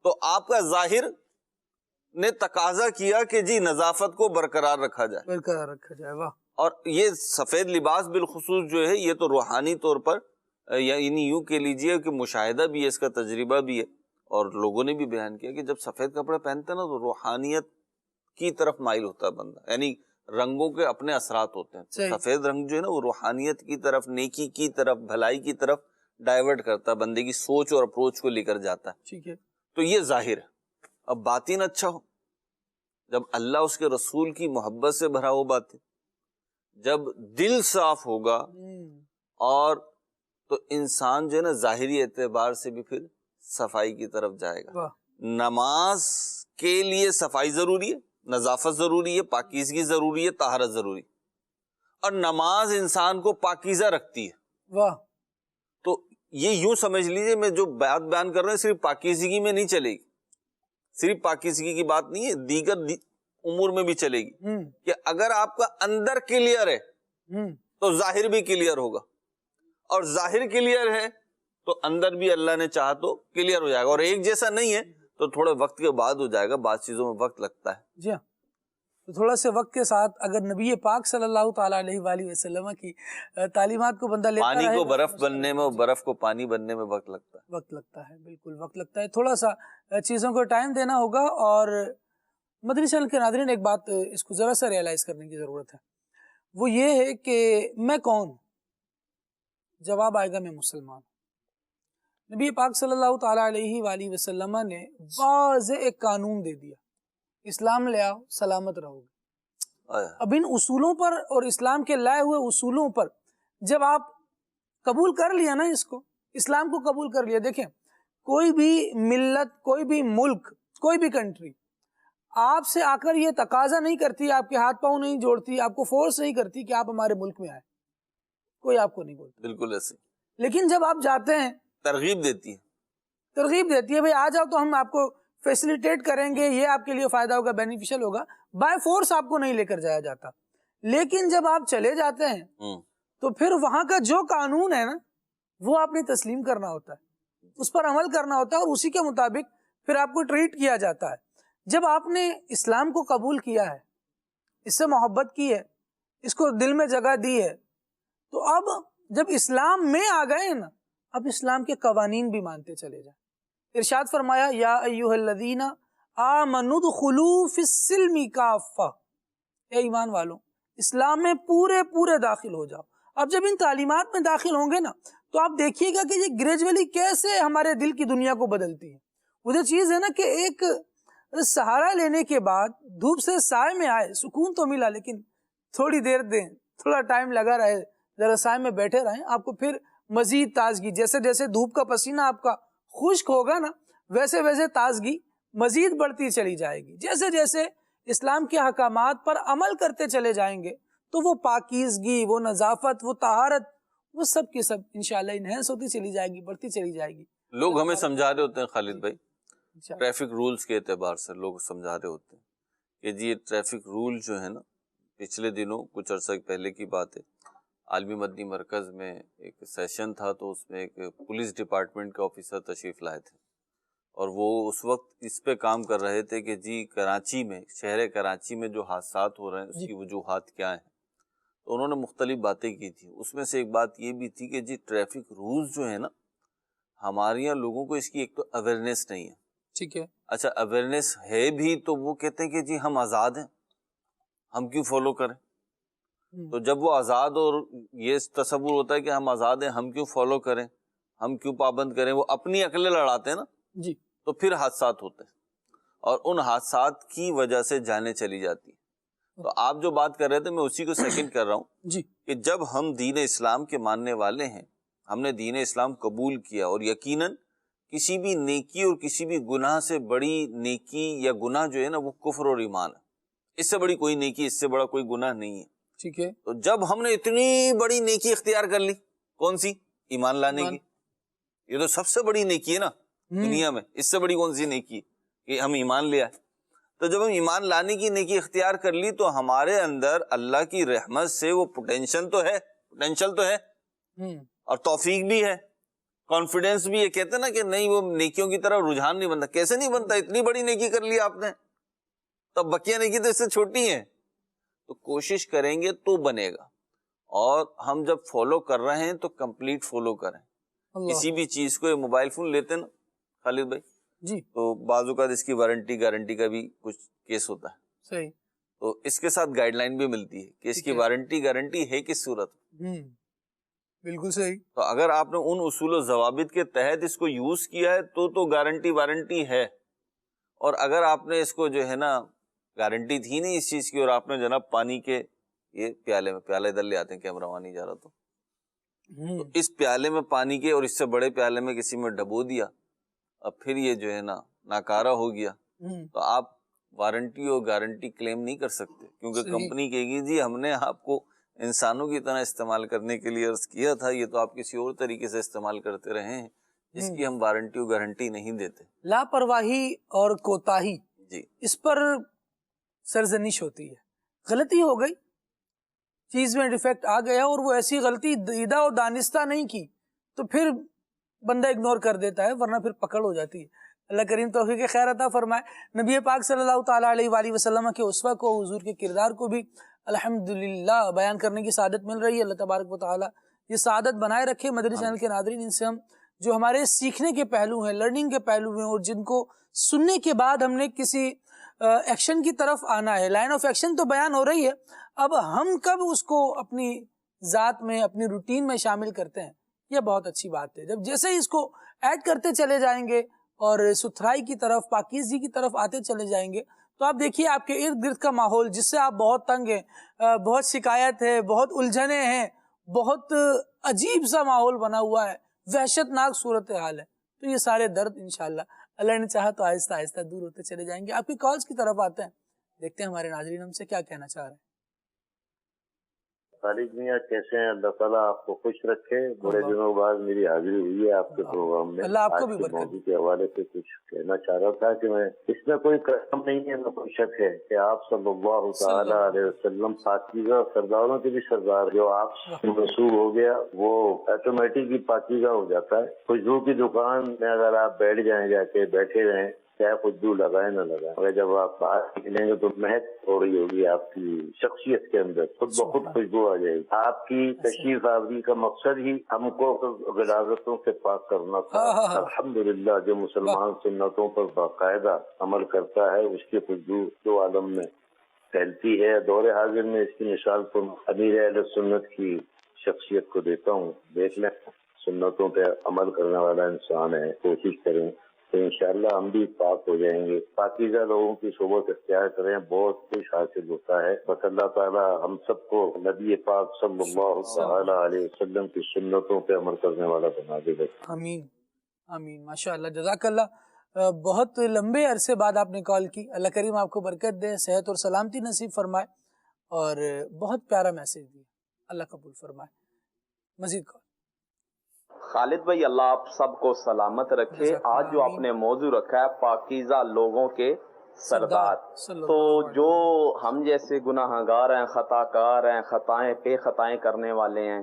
تو آپ کا ظاہر نے تقاضا کیا کہ جی نظافت کو برقرار رکھا جائے. واہ. اور یہ سفید لباس بالخصوص جو ہے, یہ تو روحانی طور پر یعنی یوں کہہ لیجئے کہ مشاہدہ بھی ہے, اس کا تجربہ بھی ہے, اور لوگوں نے بھی بیان کیا کہ جب سفید کپڑے پہنتے ہیں نا تو روحانیت کی طرف مائل ہوتا ہے بندہ, یعنی رنگوں کے اپنے اثرات ہوتے ہیں. سفید رنگ جو ہے نا وہ روحانیت کی طرف, نیکی کی طرف, بھلائی کی طرف ڈائیورٹ کرتا ہے، بندے کی سوچ اور اپروچ کو لے کر جاتا ہے. ٹھیک ہے. تو یہ ظاہر ہے. اب باطن اچھا ہو، جب اللہ اس کے رسول کی محبت سے بھرا ہو باطن، جب دل صاف ہوگا اور تو انسان جو ہے نا ظاہری اعتبار سے بھی پھر صفائی کی طرف جائے گا. نماز کے لیے صفائی ضروری ہے، نظافت ضروری ہے، پاکیزگی ضروری ہے، طہارت ضروری ہے، اور نماز انسان کو پاکیزہ رکھتی ہے. واہ. تو یہ یوں سمجھ لیجئے میں جو بات بیان کر رہا ہوں صرف پاکیزگی میں نہیں چلے گی، صرف پاکیزگی کی بات نہیں ہے، دیگر امور میں بھی چلے گی. کہ اگر آپ کا اندر کلیئر ہے تو ظاہر بھی کلیئر ہوگا، اور ظاہر کلیئر ہے تو اندر بھی اللہ نے چاہا تو کلیئر ہو جائے گا. اور ایک جیسا نہیں ہے تو تھوڑے وقت کے بعد ہو جائے گا، بعض چیزوں میں وقت لگتا ہے. جی ہاں. تو تھوڑا سے وقت کے ساتھ اگر نبی پاک صلی اللہ تعالیٰ علیہ وآلہ وسلم کی تعلیمات کو بندہ لیتا پانی رہے کو گا، برف بننے میں اور برف کو پانی بننے میں وقت لگتا ہے. وقت لگتا ہے، بالکل وقت لگتا ہے. تھوڑا سا چیزوں کو ٹائم دینا ہوگا. اور مدنی چینل کے ناظرین ایک بات اس کو ذرا سا ریئلائز کرنے کی ضرورت ہے، وہ یہ ہے کہ میں کون؟ جواب آئے گا میں مسلمان. نبی پاک صلی اللہ تعالیٰ علیہ وآلہ وسلم نے واضح ایک قانون دے دیا، اسلام لے آؤ سلامت رہو گے. اب ان اصولوں پر اور اسلام کے لائے ہوئے اصولوں پر جب آپ قبول کر لیا نا، اس کو اسلام کو قبول کر لیا، دیکھیں کوئی بھی ملت، کوئی بھی ملک، کوئی بھی کنٹری آپ سے آ کر یہ تقاضا نہیں کرتی، آپ کے ہاتھ پاؤں نہیں جوڑتی، آپ کو فورس نہیں کرتی کہ آپ ہمارے ملک میں آئے، کوئی آپ کو نہیں بولتا. بالکل ایسے. لیکن جب آپ جاتے ہیں ترغیب دیتی ہے، ترغیب دیتی ہے، بھئی آ جاؤ تو ہم آپ کو فیسیلیٹیٹ کریں گے، یہ آپ کے لیے فائدہ ہوگا، بینیفیشل ہوگا. بائی فورس آپ کو نہیں لے کر جایا جاتا. لیکن جب آپ چلے جاتے ہیں تو پھر وہاں کا جو قانون ہے نا وہ آپ نے تسلیم کرنا ہوتا ہے، اس پر عمل کرنا ہوتا ہے، اور اسی کے مطابق پھر آپ کو ٹریٹ کیا جاتا ہے. جب آپ نے اسلام کو قبول کیا ہے، اس سے محبت کی ہے، اس کو دل میں جگہ دی ہے، تو اب جب اسلام میں آ گئے نا، اب اسلام کے قوانین بھی مانتے چلے جائیں. ارشاد فرمایا یا ایھا الذین آمنوا ادخلوا فی السلم کافہ، اے ایمان والوں اسلام میں پورے داخل ہو جاؤ. اب جب ان تعلیمات میں داخل ہوں گے نا تو آپ دیکھیے گا کہ یہ گریجولی کیسے ہمارے دل کی دنیا کو بدلتی ہے. وہ جو چیز ہے نا کہ ایک سہارا لینے کے بعد دھوپ سے سائے میں آئے، سکون تو ملا، لیکن تھوڑی دیر دیں، تھوڑا ٹائم لگا رہے، ذرا سائے میں بیٹھے رہیں، آپ کو پھر مزید تازگی، جیسے جیسے دھوپ کا پسینہ آپ کا خشک ہوگا نا ویسے ویسے تازگی مزید بڑھتی چلی جائے گی. جیسے جیسے اسلام کے احکامات پر عمل کرتے چلے جائیں گے تو وہ پاکیزگی، وہ نظافت، وہ طہارت، وہ سب کی سب انشاءاللہ انہینس ہوتی چلی جائے گی، بڑھتی چلی جائے گی. لوگ ہمیں سمجھا رہے ہوتے ہیں خالد بھائی، ٹریفک رولز کے اعتبار سے لوگ سمجھا رہے ہوتے ہیں کہ جی یہ ٹریفک رول جو ہے نا، پچھلے دنوں کچھ عرصہ پہلے کی بات ہے، عالمی مدنی مرکز میں ایک سیشن تھا، تو اس میں ایک پولیس ڈپارٹمنٹ کے آفیسر تشریف لائے تھے، اور وہ اس وقت اس پہ کام کر رہے تھے کہ جی کراچی میں، شہر کراچی میں جو حادثات ہو رہے ہیں اس کی وجوہات کیا ہیں. تو انہوں نے مختلف باتیں کی تھی. اس میں سے ایک بات یہ بھی تھی کہ جی ٹریفک رولز جو ہے نا، ہمارے یہاں لوگوں کو اس کی ایک تو اویئرنیس نہیں ہے. ٹھیک ہے. اچھا اویئرنیس ہے بھی تو وہ کہتے ہیں کہ جی ہم آزاد ہیں، ہم کیوں فالو کریں. تو جب وہ آزاد اور یہ تصور ہوتا ہے کہ ہم آزاد ہیں، ہم کیوں فالو کریں، ہم کیوں پابند کریں، وہ اپنی عقلیں لڑاتے ہیں نا جی، تو پھر حادثات ہوتے ہیں، اور ان حادثات کی وجہ سے جانیں چلی جاتی ہیں. تو آپ جو بات کر رہے تھے میں اسی کو سیکنڈ کر رہا ہوں جی، کہ جب ہم دین اسلام کے ماننے والے ہیں، ہم نے دین اسلام قبول کیا، اور یقیناً کسی بھی نیکی اور کسی بھی گناہ سے بڑی نیکی یا گناہ جو ہے نا وہ کفر اور ایمان ہے. اس سے بڑی کوئی نیکی، اس سے بڑا کوئی گناہ نہیں ہے. ٹھیک ہے. تو جب ہم نے اتنی بڑی نیکی اختیار کر لی، کون سی؟ ایمان لانے کی. یہ تو سب سے بڑی نیکی ہے نا دنیا میں، اس سے بڑی کون سی نیکی کہ ہم ایمان لے آئے. تو جب ہم ایمان لانے کی نیکی اختیار کر لی تو ہمارے اندر اللہ کی رحمت سے وہ پوٹینشل تو ہے اور توفیق بھی ہے، کانفیڈینس بھی ہے. کہتے ہیں نا کہ نہیں وہ نیکیوں کی طرف رجحان نہیں بنتا. کیسے نہیں بنتا؟ اتنی بڑی نیکی کر لی آپ نے، تب بقیہ نیکی تو اس سے چھوٹی ہیں. تو کوشش کریں گے تو بنے گا. اور ہم جب فالو کر رہے ہیں تو کمپلیٹ فالو کریں. کسی بھی چیز کو، موبائل فون لیتے نا خالد بھائی جی، تو بعض اوقات اس کی وارنٹی گارنٹی کا بھی کچھ کیس ہوتا ہے. صحیح. تو اس کے ساتھ گائیڈ لائن بھی ملتی ہے کہ اس کی وارنٹی گارنٹی ہے کس صورت. بالکل صحیح. تو اگر آپ نے ان اصول و ضوابط کے تحت اس کو یوز کیا ہے تو گارنٹی وارنٹی ہے. اور اگر آپ نے اس کو جو ہے نا گارنٹی تھی نہیں اس چیز کی اور آپ نے جناب پانی کے یہ پیالے ادھر لے آتے ہیں کیمرہ وہاں نہیں جا رہا تو اس پیالے میں پانی کے اور اس سے بڑے پیالے میں کسی میں ڈبو دیا اب پھر یہ جو ہے نا ناکارہ ہو گیا تو آپ وارنٹی اور گارنٹی کلیم نہیں کر سکتے کیونکہ کمپنی کہے گی جی ہم نے آپ کو انسانوں کی طرح استعمال کرنے کے لیے عرض کیا تھا یہ تو آپ کسی اور طریقے سے استعمال کرتے رہے ہیں جس کی ہم وارنٹی اور گارنٹی نہیں دیتے. لاپرواہی اور کوتاہی جی اس پر سرزنش ہوتی ہے. غلطی ہو گئی, چیز میں ڈیفیکٹ آ گیا اور وہ ایسی غلطی دیدہ و دانستہ نہیں کی تو پھر بندہ اگنور کر دیتا ہے ورنہ پھر پکڑ ہو جاتی ہے. اللہ کریم توفیق خیر عطا فرمائے. نبی پاک صلی اللہ تعالیٰ علیہ وآلہ وسلم کے اسوہ کو حضور کے کردار کو بھی الحمدللہ بیان کرنے کی سعادت مل رہی ہے. اللہ تبارک و تعالیٰ یہ سعادت بنائے رکھے. مدنی چینل کے ناظرین ان سے ہم جو ہمارے سیکھنے کے پہلو ہیں, لرننگ کے پہلو ہیں اور جن کو سننے کے بعد ہم نے کسی ایکشن کی طرف آنا ہے, لائن آف ایکشن تو بیان ہو رہی ہے, اب ہم کب اس کو اپنی ذات میں اپنی روٹین میں شامل کرتے ہیں یہ بہت اچھی بات ہے. جب جیسے ہی اس کو ایڈ کرتے چلے جائیں گے اور ستھرائی کی طرف پاکیزگی کی طرف آتے چلے جائیں گے تو آپ دیکھیے آپ کے ارد گرد کا ماحول جس سے آپ بہت تنگ ہیں, بہت شکایت ہے, بہت الجھنے ہیں, بہت عجیب سا ماحول بنا ہوا ہے, وحشت ناک صورتحال ہے, تو یہ سارے درد انشاءاللہ اللہ نے چاہا تو آہستہ آہستہ دور ہوتے چلے جائیں گے. آپ کی کالز کی طرف آتے ہیں, دیکھتے ہیں ہمارے ناظرین ہم سے کیا کہنا چاہ رہے ہیں. خالد میاں کیسے ہیں؟ اللہ تعالیٰ آپ کو خوش رکھے. بڑے دنوں بعد میری حاضری ہوئی ہے آپ کے پروگرام میں. اللہ آپ کو بھی آج کے برکت موضوع کے حوالے سے کچھ کہنا چاہ رہا تھا کہ میں اس میں کوئی قسم نہیں ہے, نہ کوئی شک ہے کہ آپ صلی اللہ تعالیٰ علیہ وسلم پاکیزہ سرداروں کے بھی سردار, جو آپ منسوب ہو گیا وہ آٹومیٹک ہی پاکیزہ ہو جاتا ہے. خوشبو کی دکان میں اگر آپ بیٹھ جائیں, جا کے بیٹھے رہیں, چاہے خوشبو لگائے نہ لگائے, مگر جب آپ باہر نکلیں گے تو مہک ہو رہی ہوگی آپ کی شخصیت کے اندر, خود بخود خوشبو آ جائے گی. آپ کی تشریف آوری کا مقصد ہی ہم کو غلاظتوں سے پاک کرنا تھا. الحمدللہ جو مسلمان سنتوں پر باقاعدہ عمل کرتا ہے اس کی خوشبو دو عالم میں پھیلتی ہے. دور حاضر میں اس کی مثال کو امیر اہل سنت کی شخصیت کو دیتا ہوں. دیکھ لیں, سنتوں پہ عمل کرنے والا انسان ہے, کوشش کریں تو انشاءاللہ ہم بھی پاک ہو جائیں گے. پاکیزہ لوگوں کی صحبت اختیار کریں, بہت کچھ حاصل ہوتا ہے. بس اللہ تعالیٰ ہم سب کو نبی پاک صلی اللہ تعالیٰ علیہ وسلم کی سنتوں پہ عمل کرنے والا بنا دے گا. آمین آمین. ماشاءاللہ, جزاک اللہ. بہت لمبے عرصے بعد آپ نے کال کی. اللہ کریم آپ کو برکت دے, صحت اور سلامتی نصیب فرمائے اور بہت پیارا میسج دیا, اللہ قبول فرمائے. مزید کال. خالد بھائی اللہ آپ سب کو سلامت رکھے. آج جو آپ نے موضوع رکھا ہے پاکیزہ لوگوں کے سردار, تو جو ہم جیسے گناہ گار ہیں, خطا کار ہیں, خطائیں پہ خطائیں کرنے والے ہیں,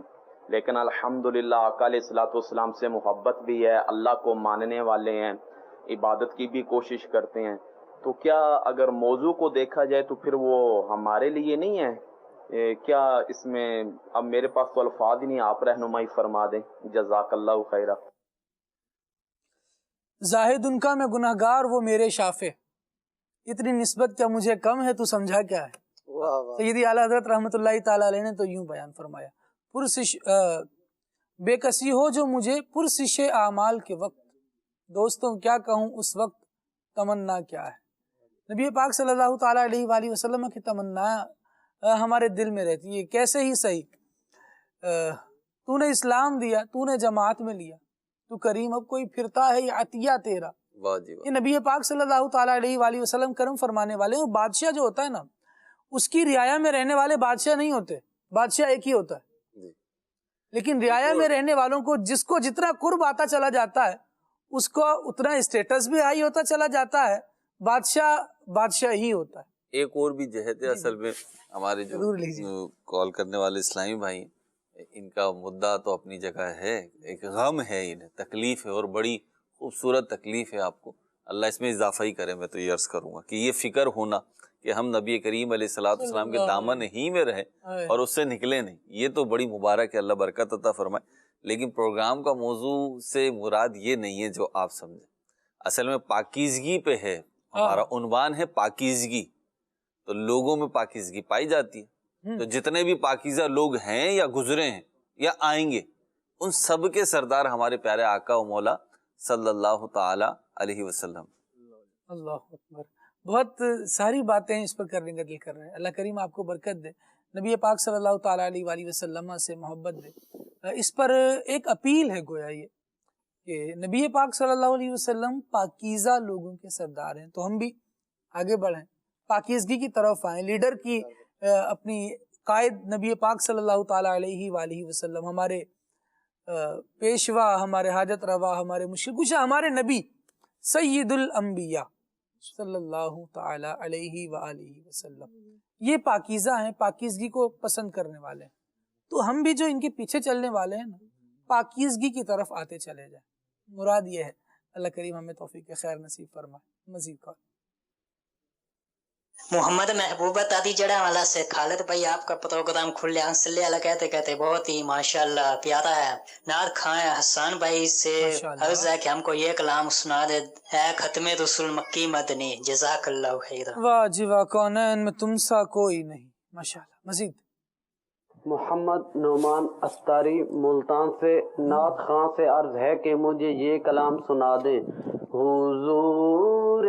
لیکن الحمدللہ آقا علیہ الصلوۃ والسلام سے محبت بھی ہے, اللہ کو ماننے والے ہیں, عبادت کی بھی کوشش کرتے ہیں, تو کیا اگر موضوع کو دیکھا جائے تو پھر وہ ہمارے لیے نہیں ہے؟ کیا اس میں اب میرے پاس تو الفاظ ہی نہیں, آپ رہنمائی فرما دیں. جزاک اللہ خیرہ. زاہد ان کا میں گناہ گار وہ میرے شافے, اتنی نسبت کیا مجھے کم ہے تو سمجھا کیا ہے. سیدی اعلیٰ حضرت رحمۃ اللہ تعالیٰ علیہ نے تو یوں بیان فرمایا, بے کسی ہو جو مجھے پرسش اعمال کے وقت, دوستوں کیا کہوں اس وقت تمنا کیا ہے. نبی پاک صلی اللہ تعالیٰ علیہ وآلہ وسلم کی تمنا ہمارے دل میں رہتی ہے. کیسے ہی صحیح, تو نے اسلام دیا, تو نے جماعت میں لیا, تو کریم اب کوئی پھرتا ہے یہ عطیہ تیرا. یہ نبی پاک صلی اللہ تعالیٰ علیہ وآلہ وسلم کرم فرمانے والے ہیں. بادشاہ جو ہوتا ہے نا, اس کی رعایا میں رہنے والے بادشاہ نہیں ہوتے, بادشاہ ایک ہی ہوتا ہے, لیکن رعایا میں رہنے والوں کو جس کو جتنا قرب آتا چلا جاتا ہے اس کو اتنا اسٹیٹس بھی ہائی ہوتا چلا جاتا ہے. بادشاہ ہی ہوتا ہے. ایک اور بھی جہت ہے اصل میں, ہمارے جو کال کرنے والے اسلامی بھائی, ان کا مدعا تو اپنی جگہ ہے, ایک غم ہے, انہیں تکلیف ہے اور بڑی خوبصورت تکلیف ہے. آپ کو اللہ اس میں اضافہ ہی کرے. میں تو یہ عرض کروں گا کہ یہ فکر ہونا کہ ہم نبی کریم علیہ الصلوۃ والسلام کے دامن ہی میں رہیں اور اس سے نکلے نہیں, یہ تو بڑی مبارک ہے, اللہ برکت عطا فرمائے. لیکن پروگرام کا موضوع سے مراد یہ نہیں ہے جو آپ سمجھیں. اصل میں پاکیزگی پہ ہے, ہمارا عنوان ہے پاکیزگی, تو لوگوں میں پاکیزگی پائی جاتی ہے. تو جتنے بھی پاکیزہ لوگ ہیں یا گزرے ہیں یا آئیں گے, ان سب کے سردار ہمارے پیارے آقا و مولا صلی اللہ تعالی علیہ وسلم۔ اللہ اکبر، بہت ساری باتیں اس پر کرنے کا دل کر رہے ہیں۔ اللہ کریم آپ کو برکت دے، نبی پاک صلی اللہ تعالیٰ علیہ وآلہ وسلم سے محبت دے۔ اس پر ایک اپیل ہے گویا یہ کہ نبی پاک صلی اللہ علیہ وسلم پاکیزہ لوگوں کے سردار ہیں، تو ہم بھی آگے بڑھیں، پاکیزگی کی طرف آئیں، لیڈر کی اپنی قائد نبی پاک صلی اللہ تعالیٰ علیہ وآلہ وسلم، ہمارے پیشوا، ہمارے حاجت روا، ہمارے مشکل کشا، ہمارے نبی سید الانبیاء صلی اللہ تعالیٰ علیہ وآلہ وسلم، یہ پاکیزہ ہیں، پاکیزگی کو پسند کرنے والے ہیں، تو ہم بھی جو ان کے پیچھے چلنے والے ہیں نا، پاکیزگی کی طرف آتے چلے جائیں، مراد یہ ہے۔ اللہ کریم ہمیں توفیق خیر نصیب فرمائے۔ مزید کال محمد محبوبہ تادی جڑا والا سے خالد بھائی، آپ کا پروگرام کھلے صلی اللہ کہتے کہتے بہت ہی ماشاءاللہ پیارا ہے۔ نعت خواہ حسان بھائی سے عرض ہے کہ ہم کو یہ کلام سنا دے، اے ختم رسول مکی مدنی، جزاک اللہ خیر۔ واہ جی واہ، کونین میں تم سا کوئی نہیں، ماشاءاللہ۔ مزید محمد نعمان استاری ملتان سے نعت خواں سے عرض ہے کہ مجھے یہ کلام سنا دیں۔ حضور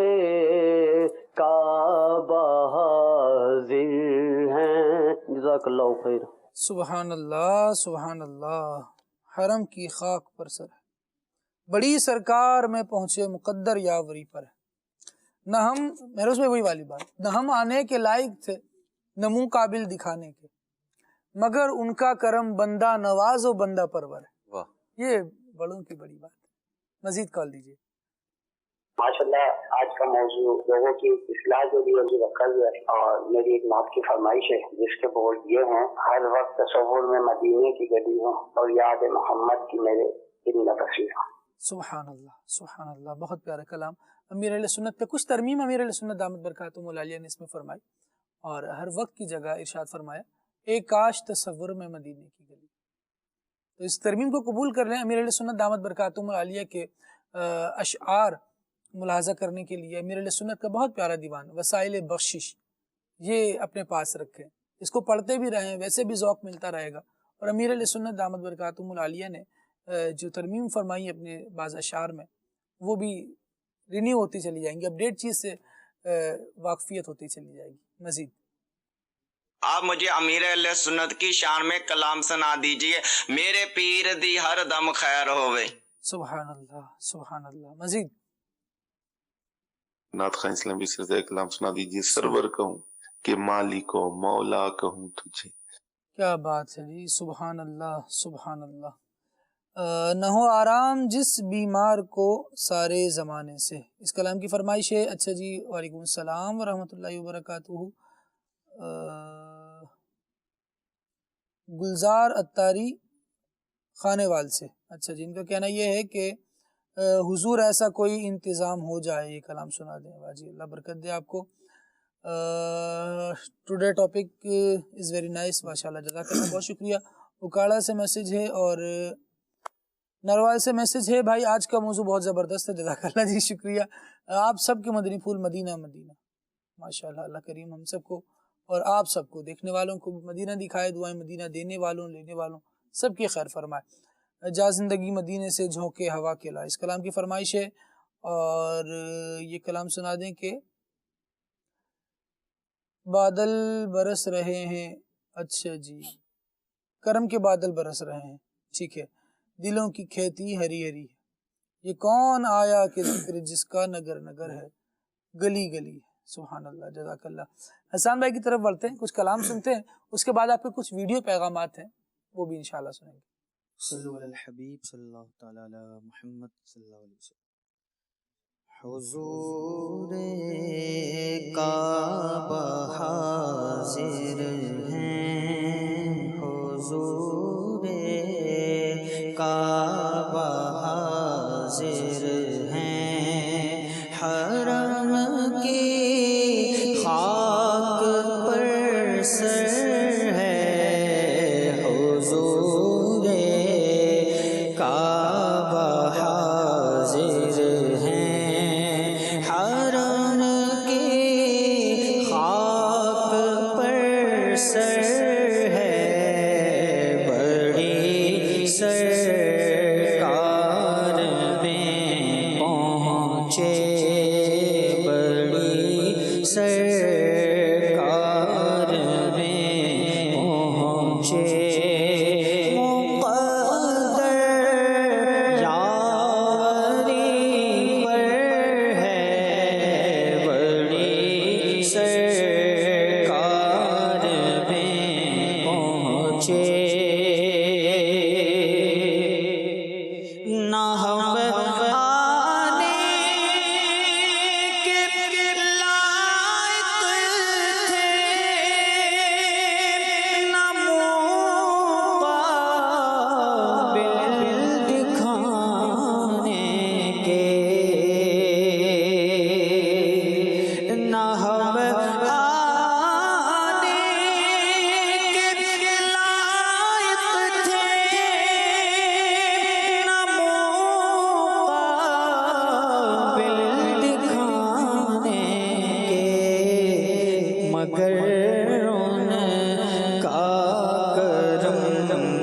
کعبہ حاضر ہیں، جزاک اللہ خیر۔ سبحان اللہ سبحان اللہ، حرم کی خاک پر سر ہے، بڑی سرکار میں پہنچے مقدر یاوری پر ہے، نہ ہم محروس میں وہی والی بات، نہ ہم آنے کے لائق تھے نہ منہ قابل دکھانے کے، مگر ان کا کرم بندہ نواز و بندہ پرور ہے۔ واہ، یہ بڑوں کی بڑی بات ہے۔ مزید کال دیجیے۔ ماشاءاللہ آج کا موضوع لوگوں کی اصلاح کے لیے جو رکھا گیا ہے، اور میری ایک نعت کی فرمائش ہے جس کے بول یہ ہیں: ہر وقت تصور میں مدینے کی گلیوں اور یاد محمد کی میرے دل میں بسی ہوں۔ سبحان اللہ سبحان اللہ، بہت پیارا کلام۔ امیر اہل سنت پہ کچھ ترمیم امیر اہل سنت دامت برکاتہم العالیہ نے اس میں فرمائی، اور ہر وقت کی جگہ ارشاد فرمایا ایک کاش تصور میں مدینے کی گلی۔ تو اس ترمیم کو قبول کر لیں۔ امیر اہل سنت دامت برکاتہم العالیہ کے اشعار ملاحظہ کرنے کے لیے امیر اہل سنت کا بہت پیارا دیوان وسائل بخشش، یہ اپنے پاس رکھیں، اس کو پڑھتے بھی رہیں، ویسے بھی ذوق ملتا رہے گا۔ اور امیر اہل سنت دامت برکاتہم العالیہ نے جو ترمیم فرمائی اپنے بعض اشعار میں، وہ بھی رینیو ہوتی چلی جائیں گی، اپڈیٹ چیز سے واقفیت ہوتی چلی جائے گی۔ مزید آپ مجھے امیر اہل سنت کی شان میں کلام سنا دیجئے، میرے پیر دی ہر دم خیر ہوئے۔ سبحان اللہ سبحان اللہ۔ مزید نعت خواہ اسلامی سے کلام سنا دیجئے۔ سرور کہوں کہ مالک و مولا کہوں تجھے۔ کیا بات ہے جی، سبحان اللہ سبحان اللہ۔ نہ ہو آرام جس بیمار کو سارے زمانے سے، اس کلام کی فرمائش ہے۔ اچھا جی، وعلیکم السلام ورحمۃ اللہ وبرکاتہ۔ گلزار اتاری خانے وال سے، اچھا جی، ان کا کہنا یہ ہے کہ حضور ایسا کوئی انتظام ہو جائے، یہ کلام سنا دیں۔ واہ جی، اللہ برکت دے آپ کو۔ Today topic is very nice, ماشاء اللہ، جزاک اللہ، بہت شکریہ۔ اکاڑا سے میسج ہے اور نروال سے میسج ہے، بھائی آج کا موضوع بہت زبردست ہے، جزاک اللہ جی، شکریہ۔ آپ سب کے مدنی پھول مدینہ مدینہ، ماشاء اللہ، اللہ کریم ہم سب کو اور آپ سب کو، دیکھنے والوں کو بھی مدینہ دکھائے، دعائیں مدینہ دینے والوں لینے والوں سب کی خیر فرمائے۔ جا زندگی مدینے سے جھونکے ہوا کے لا، اس کلام کی فرمائش ہے۔ اور یہ کلام سنا دیں کہ بادل برس رہے ہیں، اچھا جی، کرم کے بادل برس رہے ہیں، ٹھیک ہے، دلوں کی کھیتی ہری ہری ہے، یہ کون آیا کہ ذکر جس کا نگر نگر ہے، گلی گلی ہے۔ سبحان اللہ، جزاک اللہ۔ حسان بھائی کی طرف بڑھتے ہیں، کچھ کلام سنتے ہیں، اس کے بعد آپ کے کچھ ویڈیو پیغامات ہیں، وہ بھی انشاءاللہ سنیں گے۔ صلو علی الحبیب صلی اللہ تعالی علی محمد صلی اللہ علیہ وسلم۔ حضور کعبہ حاضر ہیں، حضور کعبہ حاضر ہیں، حرم کی خاک پر سر ہے، حضور کعبہ حاضر ہیں، حرم کی خاک پر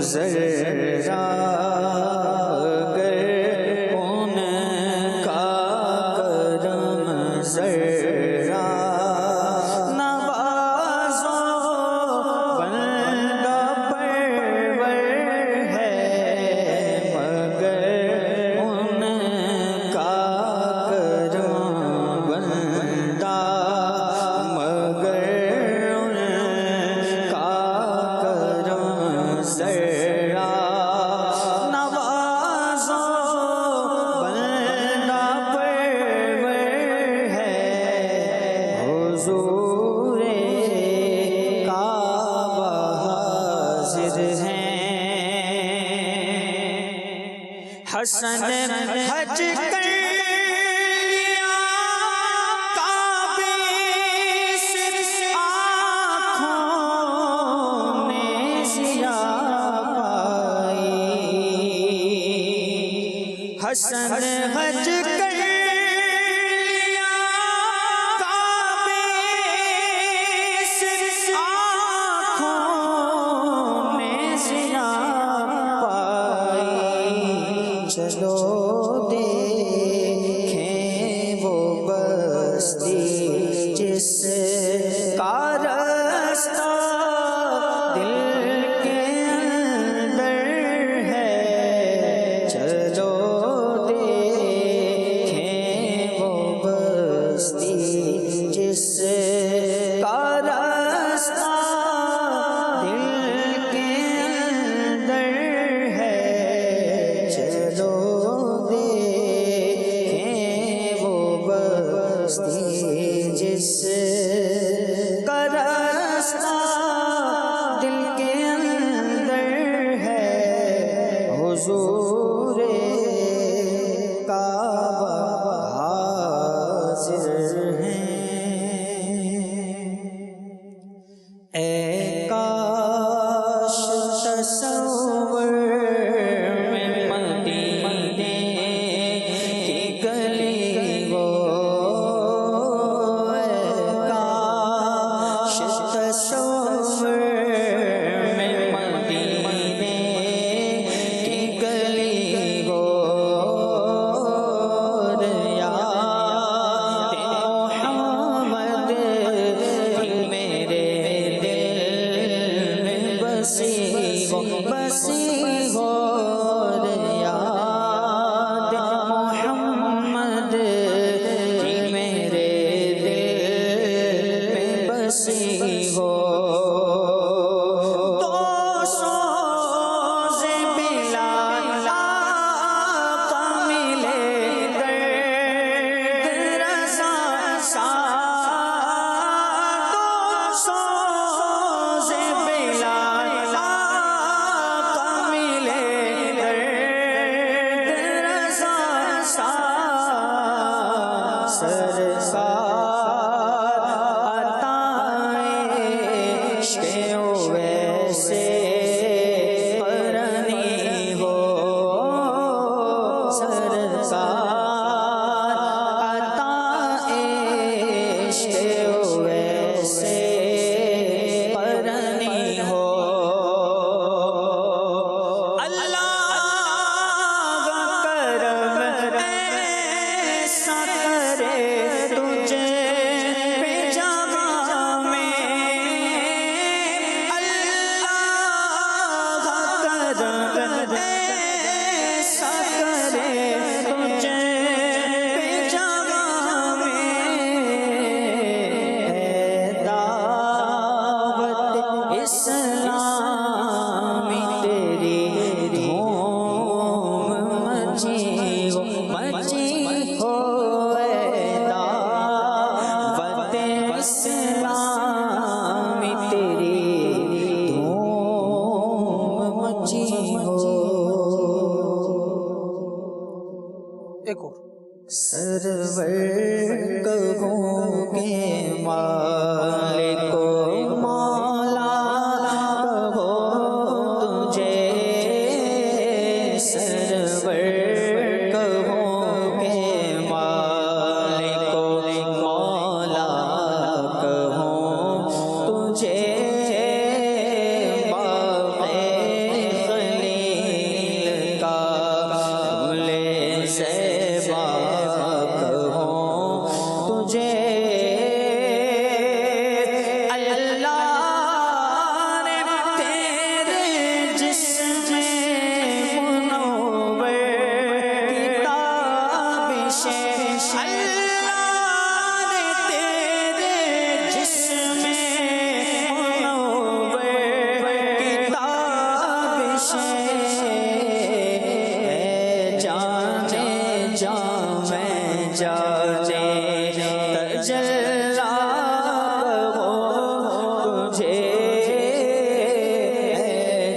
ذرا مگر ان کا کرم ذرا نوازو بندہ پرور ہے مگر ان کا کرم بندہ مگر ذرا نوازو بندہ پرور ہے حضور کعبہ حاضر ہیں حسن حج کر لیا کعبے سے آنکھوں نے ضیا حسن حج کر لیا کعبے سے آنکھوں نے ضیا پائی چلو دیکھیں وہ بستی جس کا رستہ دل کے اندر ہے چلو جس کا راستہ دل کے اندر ہے چلو دیکھیں وہ بستی جس کا راستہ دل کے اندر ہے حضور کعبہ اے کاش تصور میں مدینے کی گلی ہو اے کاش تصور میں مدینے کی گلی ہو بسی ہو یاد محمد کی میرے دل میں بسی ہو تو سوز بلال آقا ملے درد رضا سا تو سوز بلال سرکار عطائے عشق ویسے قرنی ہو سرکار عطائے عشق ویسے قرنی ہو سرور کہوں کے مالک مولا کہو تجھے سرور کہوں کے مالک مولا کہوں تجھے باغ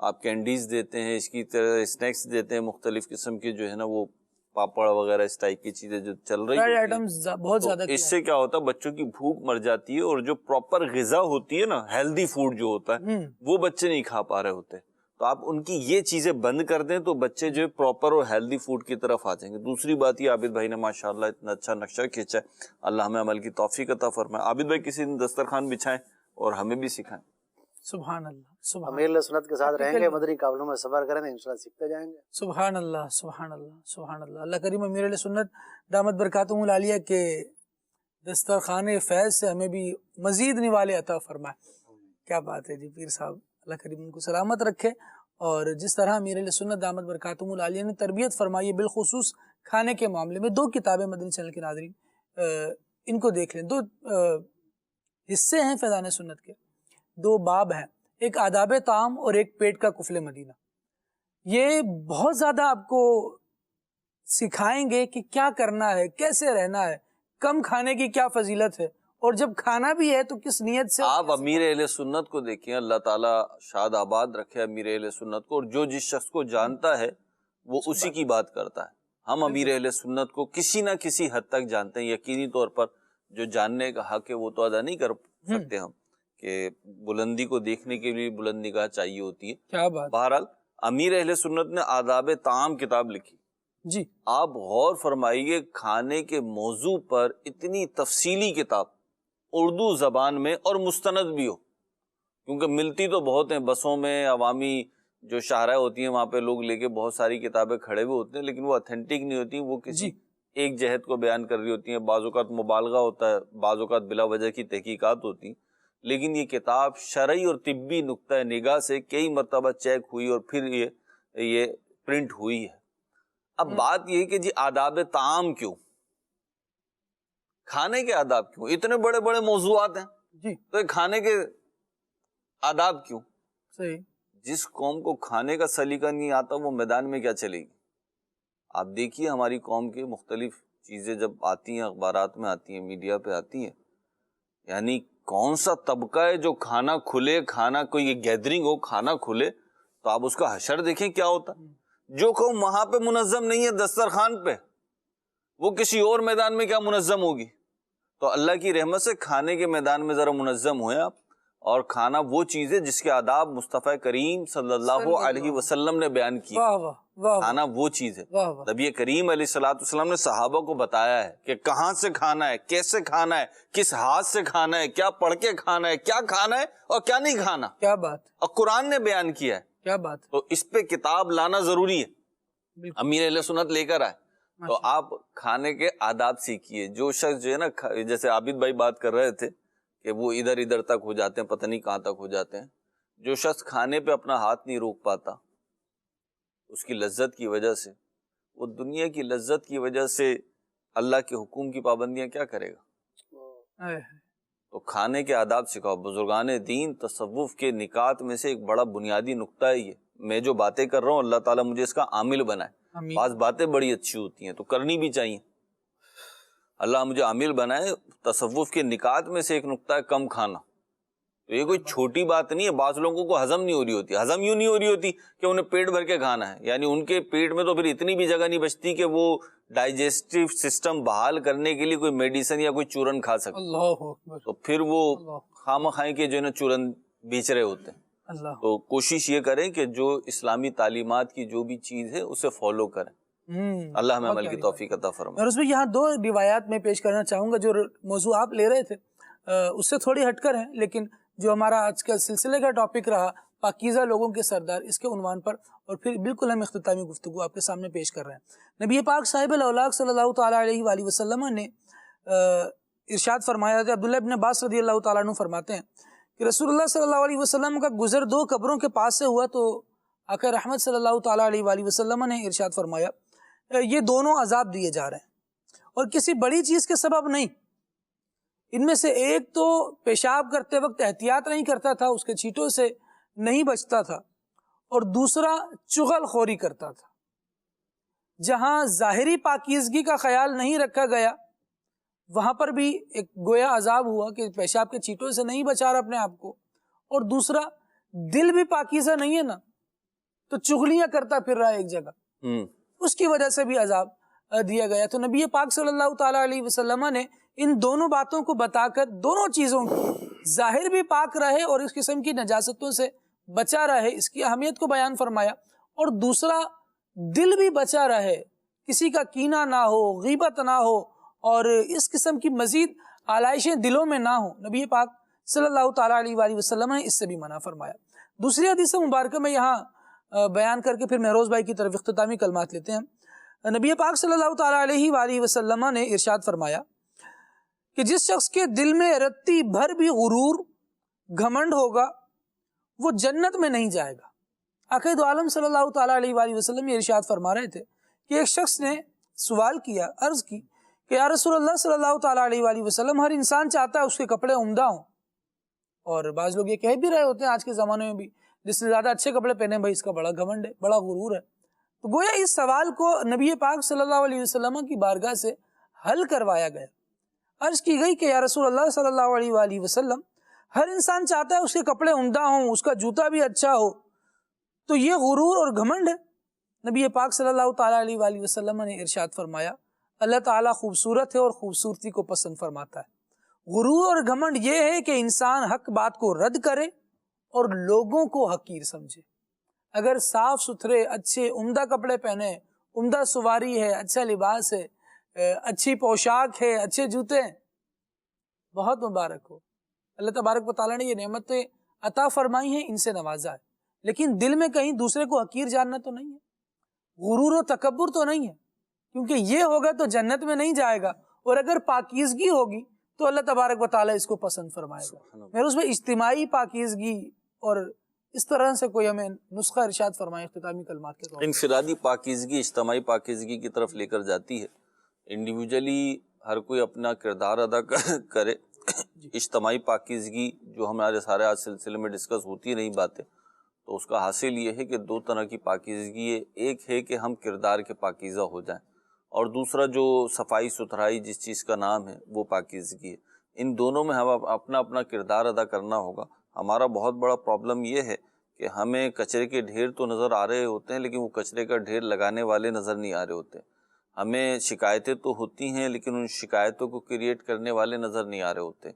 آپ کینڈیز دیتے ہیں، اس کی طرح اسنیکس دیتے ہیں مختلف قسم کے جو ہے نا وہ پاپڑ وغیرہ اس ٹائپ کی چیزیں جو چل رہی ہیں، بہت زیادہ اس سے کیا ہوتا ہے بچوں کی بھوک مر جاتی ہے، اور جو پراپر غذا ہوتی ہے نا، ہیلدی فوڈ جو ہوتا ہے وہ بچے نہیں کھا پا رہے ہوتے. تو آپ ان کی یہ چیزیں بند کر دیں تو بچے جو پراپر اور ہیلدی فوڈ کی طرف آ جائیں گے. دوسری بات یہ عابد بھائی نے ماشاءاللہ اتنا اچھا نقشہ کھینچا ہے، اللہ ہمیں عمل کی توفیق عطا فرمائے. عابد بھائی کسی دن دسترخوان بچھائیں اور ہمیں بھی سکھائیں. سبحان اللہ، سبحان امیر علیہ سنت کے ساتھ رہیں گے، مدنی قافلوں میں سفر کریں گے، انشاءاللہ سیکھتے جائیں گے. سبحان اللہ، سبحان اللہ، سبحان اللہ. اللہ کریم امیر علیہ سنت دامت برکاتہم العالیہ کے دسترخوان فیض سے ہمیں بھی مزید نوالے عطا فرمائے. کیا بات ہے جی پیر صاحب، اللہ کریم ان کو سلامت رکھے. اور جس طرح امیر علیہ سنت دامت برکاتہم العالیہ نے تربیت فرمائی ہے بالخصوص کھانے کے معاملے میں، 2 کتابیں مدنی چینل کے ناظرین ان کو دیکھ لیں. 2 حصے ہیں فیضان سنت کے، 2 باب ہیں، ایک آداب طعام اور ایک پیٹ کا کفل مدینہ. یہ بہت زیادہ آپ کو سکھائیں گے کہ کیا کرنا ہے، کیسے رہنا ہے، کم کھانے کی کیا فضیلت ہے، اور جب کھانا بھی ہے تو کس نیت سے. آپ امیر اہل سنت کو دیکھیں، اللہ تعالیٰ شاد آباد رکھے امیر اہل سنت کو، اور جو جس شخص کو جانتا ہے وہ اسی کی بات کرتا ہے. ہم امیر اہل سنت کو کسی نہ کسی حد تک جانتے ہیں، یقینی طور پر جو جاننے کا حق ہے وہ تو ادا نہیں کر سکتے ہم، کہ بلندی کو دیکھنے کے لیے بلند نگاہ چاہیے ہوتی ہے. کیا بات. بہرحال امیر اہل سنت نے آداب طعام کتاب لکھی جی. آپ غور فرمائیے، کھانے کے موضوع پر اتنی تفصیلی کتاب اردو زبان میں اور مستند بھی ہو، کیونکہ ملتی تو بہت ہیں بسوں میں، عوامی جو شاہراہیں ہوتی ہیں وہاں پہ لوگ لے کے بہت ساری کتابیں کھڑے ہوئے ہوتے ہیں، لیکن وہ اتھینٹک نہیں ہوتی، وہ کسی ایک جہت کو بیان کر رہی ہوتی ہیں. بعض اوقات مبالغہ ہوتا ہے، بعض اوقات بلا وجہ کی تحقیقات ہوتی ہیں، لیکن یہ کتاب شرعی اور طبی نقطہ نگاہ سے کئی مرتبہ چیک ہوئی اور پھر یہ پرنٹ ہوئی ہے. اب بات یہ ہے کہ جی آداب طعام کیوں، کھانے کے آداب کیوں؟ اتنے بڑے بڑے موضوعات ہیں جی، تو یہ کھانے کے آداب کیوں؟ صحیح. جس قوم کو کھانے کا سلیقہ نہیں آتا وہ میدان میں کیا چلے گی؟ آپ دیکھیے ہماری قوم کے مختلف چیزیں جب آتی ہیں، اخبارات میں آتی ہیں، میڈیا پہ آتی ہیں، یعنی کون سا طبقہ ہے جو کھانا کھلے، کھانا کوئی یہ گیدرنگ ہو، کھانا کھلے تو آپ اس کا حشر دیکھیں کیا ہوتا. جو قوم وہاں پہ منظم نہیں ہے دسترخوان پہ، وہ کسی اور میدان میں کیا منظم ہوگی. تو اللہ کی رحمت سے کھانے کے میدان میں ذرا منظم ہوئے آپ، اور کھانا وہ چیز ہے جس کے آداب مصطفیٰ کریم صلی اللہ علیہ وسلم نے بیان کی. کھانا وہ چیز ہے، نبی کریم علیہ الصلوۃ والسلام نے صحابہ کو بتایا ہے کہ کہاں سے کھانا ہے، کیسے کھانا ہے، کس ہاتھ سے کھانا ہے، کیا پڑھ کے کھانا ہے، کیا کھانا ہے اور کیا نہیں کھانا. کیا بات. اور قرآن نے بیان کیا ہے. کیا بات. تو اس پہ کتاب لانا ضروری ہے، امیر اہل سنت لے کر آئے. تو آپ کھانے کے آداب سیکھیے. جو شخص جو ہے نا، جیسے عابد بھائی بات کر رہے تھے کہ وہ ادھر ادھر تک ہو جاتے ہیں، پتہ نہیں کہاں تک ہو جاتے ہیں. جو شخص کھانے پہ اپنا ہاتھ نہیں روک پاتا اس کی لذت کی وجہ سے، وہ دنیا کی لذت کی وجہ سے اللہ کے حکم کی پابندیاں کیا کرے گا. تو کھانے کے آداب سکھاؤ. بزرگان دین تصوف کے نکات میں سے ایک بڑا بنیادی نقطہ ہے یہ. میں جو باتیں کر رہا ہوں اللہ تعالیٰ مجھے اس کا عامل بنائے. بعض باتیں بڑی اچھی ہوتی ہیں تو کرنی بھی چاہیے. اللہ مجھے عامل بنائے. تصوف کے نکات میں سے ایک نقطہ ہے کم کھانا. تو یہ کوئی چھوٹی بات نہیں ہے. بعض لوگوں کو ہضم نہیں ہو رہی ہوتی. ہضم یوں نہیں ہو رہی ہوتی کہ انہیں پیٹ بھر کے کھانا ہے، یعنی ان کے پیٹ میں تو پھر اتنی بھی جگہ نہیں بچتی کہ وہ ڈائجسٹو سسٹم بحال کرنے کے لیے کوئی میڈیسن یا کوئی چورن کھا سکتے. اللہ اکبر. تو پھر وہ خامہ خائیں کے جو ہے نا چورن بیچ رہے ہوتے ہیں. تو کوشش یہ کریں کہ جو اسلامی تعلیمات کی جو بھی چیز ہے اسے فالو کریں. اللہ ہمیں عمل کی توفیق عطا فرمائے. اور اس میں یہاں 2 روایات میں پیش کرنا چاہوں گا. جو موضوع آپ لے رہے تھے اس سے تھوڑی ہٹ کر ہیں، لیکن جو ہمارا آج کا سلسلے کا ٹاپک رہا پاکیزہ لوگوں کے سردار، اس کے عنوان پر، اور پھر بالکل ہم اختتامی گفتگو آپ کے سامنے پیش کر رہے ہیں. نبی پاک صاحب الاولاق صلی اللہ تعالیٰ علیہ وآلہ وسلم نے ارشاد فرمایا تھا. عبداللہ ابن عباس رضی اللہ تعالیٰ عنہ فرماتے ہیں کہ رسول اللہ صلی اللہ علیہ وسلم کا گزر 2 قبروں کے پاس سے ہوا تو آقا رحمت صلی اللہ تعالیٰ علیہ وآلہ وسلم نے ارشاد فرمایا یہ دونوں عذاب دیے جا رہے ہیں اور کسی بڑی چیز کے سبب نہیں. ان میں سے ایک تو پیشاب کرتے وقت احتیاط نہیں کرتا تھا، اس کے چھینٹوں سے نہیں بچتا تھا، اور دوسرا چغل خوری کرتا تھا. جہاں ظاہری پاکیزگی کا خیال نہیں رکھا گیا وہاں پر بھی ایک گویا عذاب ہوا کہ پیشاب کے چھینٹوں سے نہیں بچا رہا اپنے آپ کو، اور دوسرا دل بھی پاکیزہ نہیں ہے نا، تو چغلیاں کرتا پھر رہا ہے ایک جگہ، اس کی وجہ سے بھی عذاب دیا گیا۔ تو نبی پاک صلی اللہ تعالیٰ علیہ وسلم نے ان دونوں باتوں کو بتا کر دونوں چیزوں کو، ظاہر بھی پاک رہے اور اس قسم کی نجاستوں سے بچا رہے، اس کی اہمیت کو بیان فرمایا، اور دوسرا دل بھی بچا رہے، کسی کا کینہ نہ ہو، غیبت نہ ہو، اور اس قسم کی مزید آلائشیں دلوں میں نہ ہوں۔ نبی پاک صلی اللہ تعالیٰ علیہ وآلہ وسلم نے اس سے بھی منع فرمایا۔ دوسری حدیث مبارکہ میں یہاں بیان کر کے پھر مہروز بھائی کی طرف اختتامی کلمات لیتے ہیں۔ نبی پاک صلی اللہ تعالیٰ علیہ وآلہ وسلم نے ارشاد فرمایا کہ جس شخص کے دل میں رتی بھر بھی غرور، گھمنڈ ہوگا، وہ جنت میں نہیں جائے گا۔ آقا دو عالم صلی اللہ تعالیٰ علیہ وآلہ وسلم یہ ارشاد فرما رہے تھے کہ ایک شخص نے سوال کیا، عرض کی کہ یا رسول اللہ صلی اللہ تعالیٰ علیہ وآلہ وسلم، ہر انسان چاہتا ہے اس کے کپڑے عمدہ ہوں، اور بعض لوگ یہ کہہ بھی رہے ہوتے ہیں آج کے زمانے میں بھی، جس نے زیادہ اچھے کپڑے پہنے بھائی اس کا بڑا گھمنڈ ہے، بڑا غرور ہے۔ تو گویا اس سوال کو نبی پاک صلی اللہ علیہ وسلم کی بارگاہ سے حل کروایا گیا۔ عرض کی گئی کہ یا رسول اللہ صلی اللہ علیہ وآلہ وسلم، ہر انسان چاہتا ہے اس کے کپڑے عمدہ ہوں، اس کا جوتا بھی اچھا ہو، تو یہ غرور اور گھمنڈ ہے؟ نبی پاک صلی اللہ تعالیٰ علیہ وآلہ وسلم نے ارشاد فرمایا، اللہ تعالیٰ خوبصورت ہے اور خوبصورتی کو پسند فرماتا ہے۔ غرور اور گھمنڈ یہ ہے کہ انسان حق بات کو رد کرے اور لوگوں کو حقیر سمجھے۔ اگر صاف ستھرے اچھے عمدہ کپڑے پہنے، عمدہ سواری ہے، اچھا لباس ہے، اچھی پوشاک ہے، اچھے جوتے ہیں، بہت مبارک ہو، اللہ تبارک و تعالیٰ نے یہ نعمتیں عطا فرمائی ہیں، ان سے نوازا ہے، لیکن دل میں کہیں دوسرے کو حقیر جاننا تو نہیں ہے، غرور و تکبر تو نہیں ہے، کیونکہ یہ ہوگا تو جنت میں نہیں جائے گا، اور اگر پاکیزگی ہوگی تو اللہ تبارک و تعالیٰ اس کو پسند فرمائے گا۔ میرے اس میں اجتماعی پاکیزگی اور اس طرح سے کوئی ہمیں نسخہ ارشاد فرمائے اختتامی کلمات کے طور پر۔ انفرادی پاکیزگی اجتماعی پاکیزگی کی طرف لے کر جاتی ہے۔ انڈیویجلی ہر کوئی اپنا کردار ادا کرے، اجتماعی پاکیزگی جو ہمارے سارے آج سلسلے میں ڈسکس ہوتی رہی باتیں، تو اس کا حاصل یہ ہے کہ دو طرح کی پاکیزگی ہے، ایک ہے کہ ہم کردار کے پاکیزہ ہو جائیں، اور دوسرا جو صفائی ستھرائی جس چیز کا نام ہے وہ پاکیزگی ہے۔ ان دونوں میں ہم اپنا اپنا کردار ادا کرنا ہوگا۔ ہمارا بہت بڑا پرابلم یہ ہے کہ ہمیں کچرے کے ڈھیر تو نظر آ رہے ہوتے ہیں، لیکن وہ کچرے کا ڈھیر لگانے والے نظر نہیں آ رہے ہوتے۔ ہمیں شکایتیں تو ہوتی ہیں، لیکن ان شکایتوں کو کریٹ کرنے والے نظر نہیں آ رہے ہوتے۔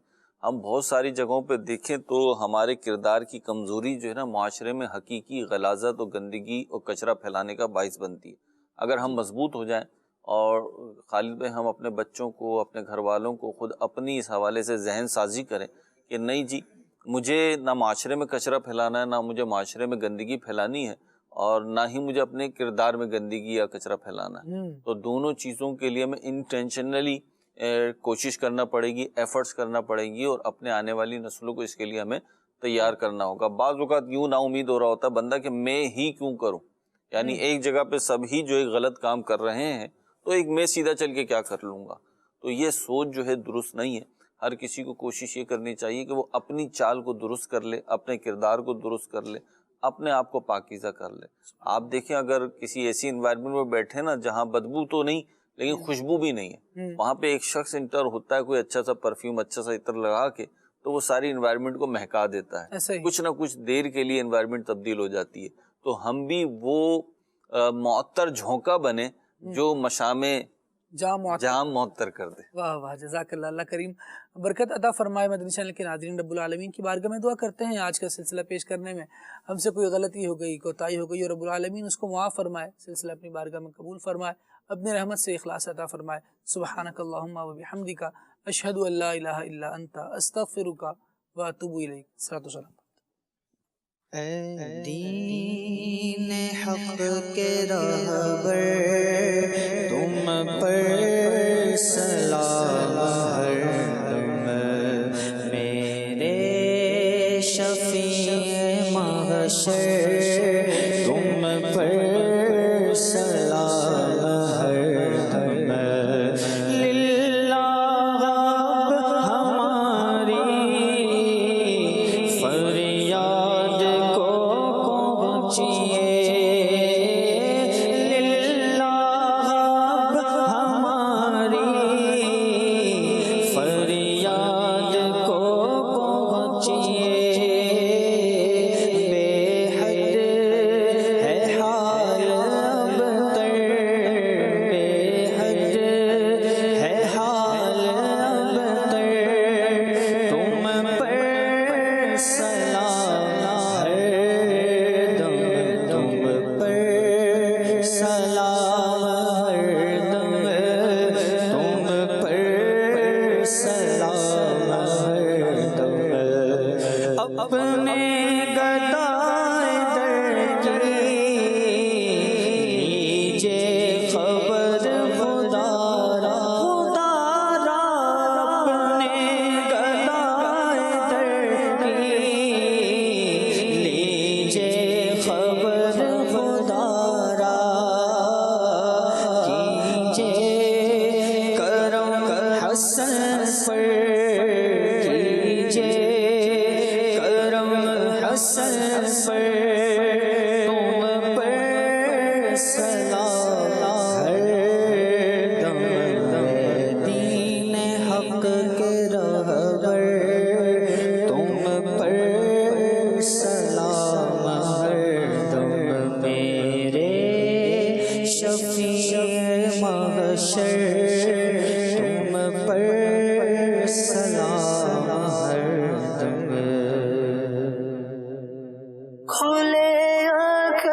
ہم بہت ساری جگہوں پہ دیکھیں تو ہمارے کردار کی کمزوری جو ہے نا، معاشرے میں حقیقی غلاظت اور گندگی اور کچرا پھیلانے کا باعث بنتی ہے۔ اگر ہم مضبوط ہو جائیں اور خالد بھائی ہم اپنے بچوں کو، اپنے گھر والوں کو خود اپنی اس حوالے سے ذہن سازی کریں کہ نہیں جی، مجھے نہ معاشرے میں کچرا پھیلانا ہے، نہ مجھے معاشرے میں گندگی پھیلانی ہے، اور نہ ہی مجھے اپنے کردار میں گندگی یا کچرا پھیلانا ہے۔ تو دونوں چیزوں کے لیے ہمیں انٹینشنلی کوشش کرنا پڑے گی، ایفرٹس کرنا پڑے گی، اور اپنے آنے والی نسلوں کو اس کے لیے ہمیں تیار کرنا ہوگا۔ بعض اوقات یوں نا امید ہو رہا ہوتا ہے بندہ کہ میں ہی کیوں کروں، یعنی ایک جگہ پہ سب ہی جو ایک غلط کام کر رہے ہیں تو ایک میں سیدھا چل کے کیا کر لوں گا۔ تو یہ سوچ جو ہے درست نہیں ہے۔ ہر کسی کو کوشش یہ کرنی چاہیے کہ وہ اپنی چال کو درست کر لے، اپنے کردار کو درست کر لے، اپنے آپ کو پاکیزہ کر لے۔ آپ دیکھیں اگر کسی ایسی انوائرمنٹ میں بیٹھے نا جہاں بدبو تو نہیں لیکن خوشبو بھی نہیں ہے، وہاں پہ ایک شخص انٹر ہوتا ہے کوئی اچھا سا پرفیوم، اچھا سا عطر لگا کے، تو وہ ساری انوائرمنٹ کو مہکا دیتا ہے، کچھ نہ کچھ دیر کے لیے انوائرمنٹ تبدیل ہو جاتی ہے۔ تو ہم بھی وہ معطر جھونکا بنے جو مشامیں جام معطر کر دے۔ واہ واہ، جزاک اللہ، اللہ کریم برکت عطا فرمائے۔ مدنی چینل کے ناظرین، رب العالمین کی بارگاہ میں دعا کرتے ہیں آج کا سلسلہ پیش کرنے میں ہم سے کوئی غلطی ہو گئی، کوتاہی ہو گئی، اور رب العالمین اس کو معاف فرمائے، سلسلہ اپنی بارگاہ میں قبول فرمائے، اپنے رحمت سے اخلاص عطا فرمائے۔ سبحانک اللہم و بحمدک، اشہد ان لا الہ الا انت، استغفرک و اتوب الیک۔ صلاۃ و سلام۔ اے دین حق کے رہبر، تم پر سلام ہر دم، میرے شفیع محشر، تم پر سلام ہر دم، للہ ہماری فریاد سلام ہر دم دین حق کے رہبر تم پر سلام ہر دم میرے شفیع محشر تم پر سلام ہر دم کھلے آنکھ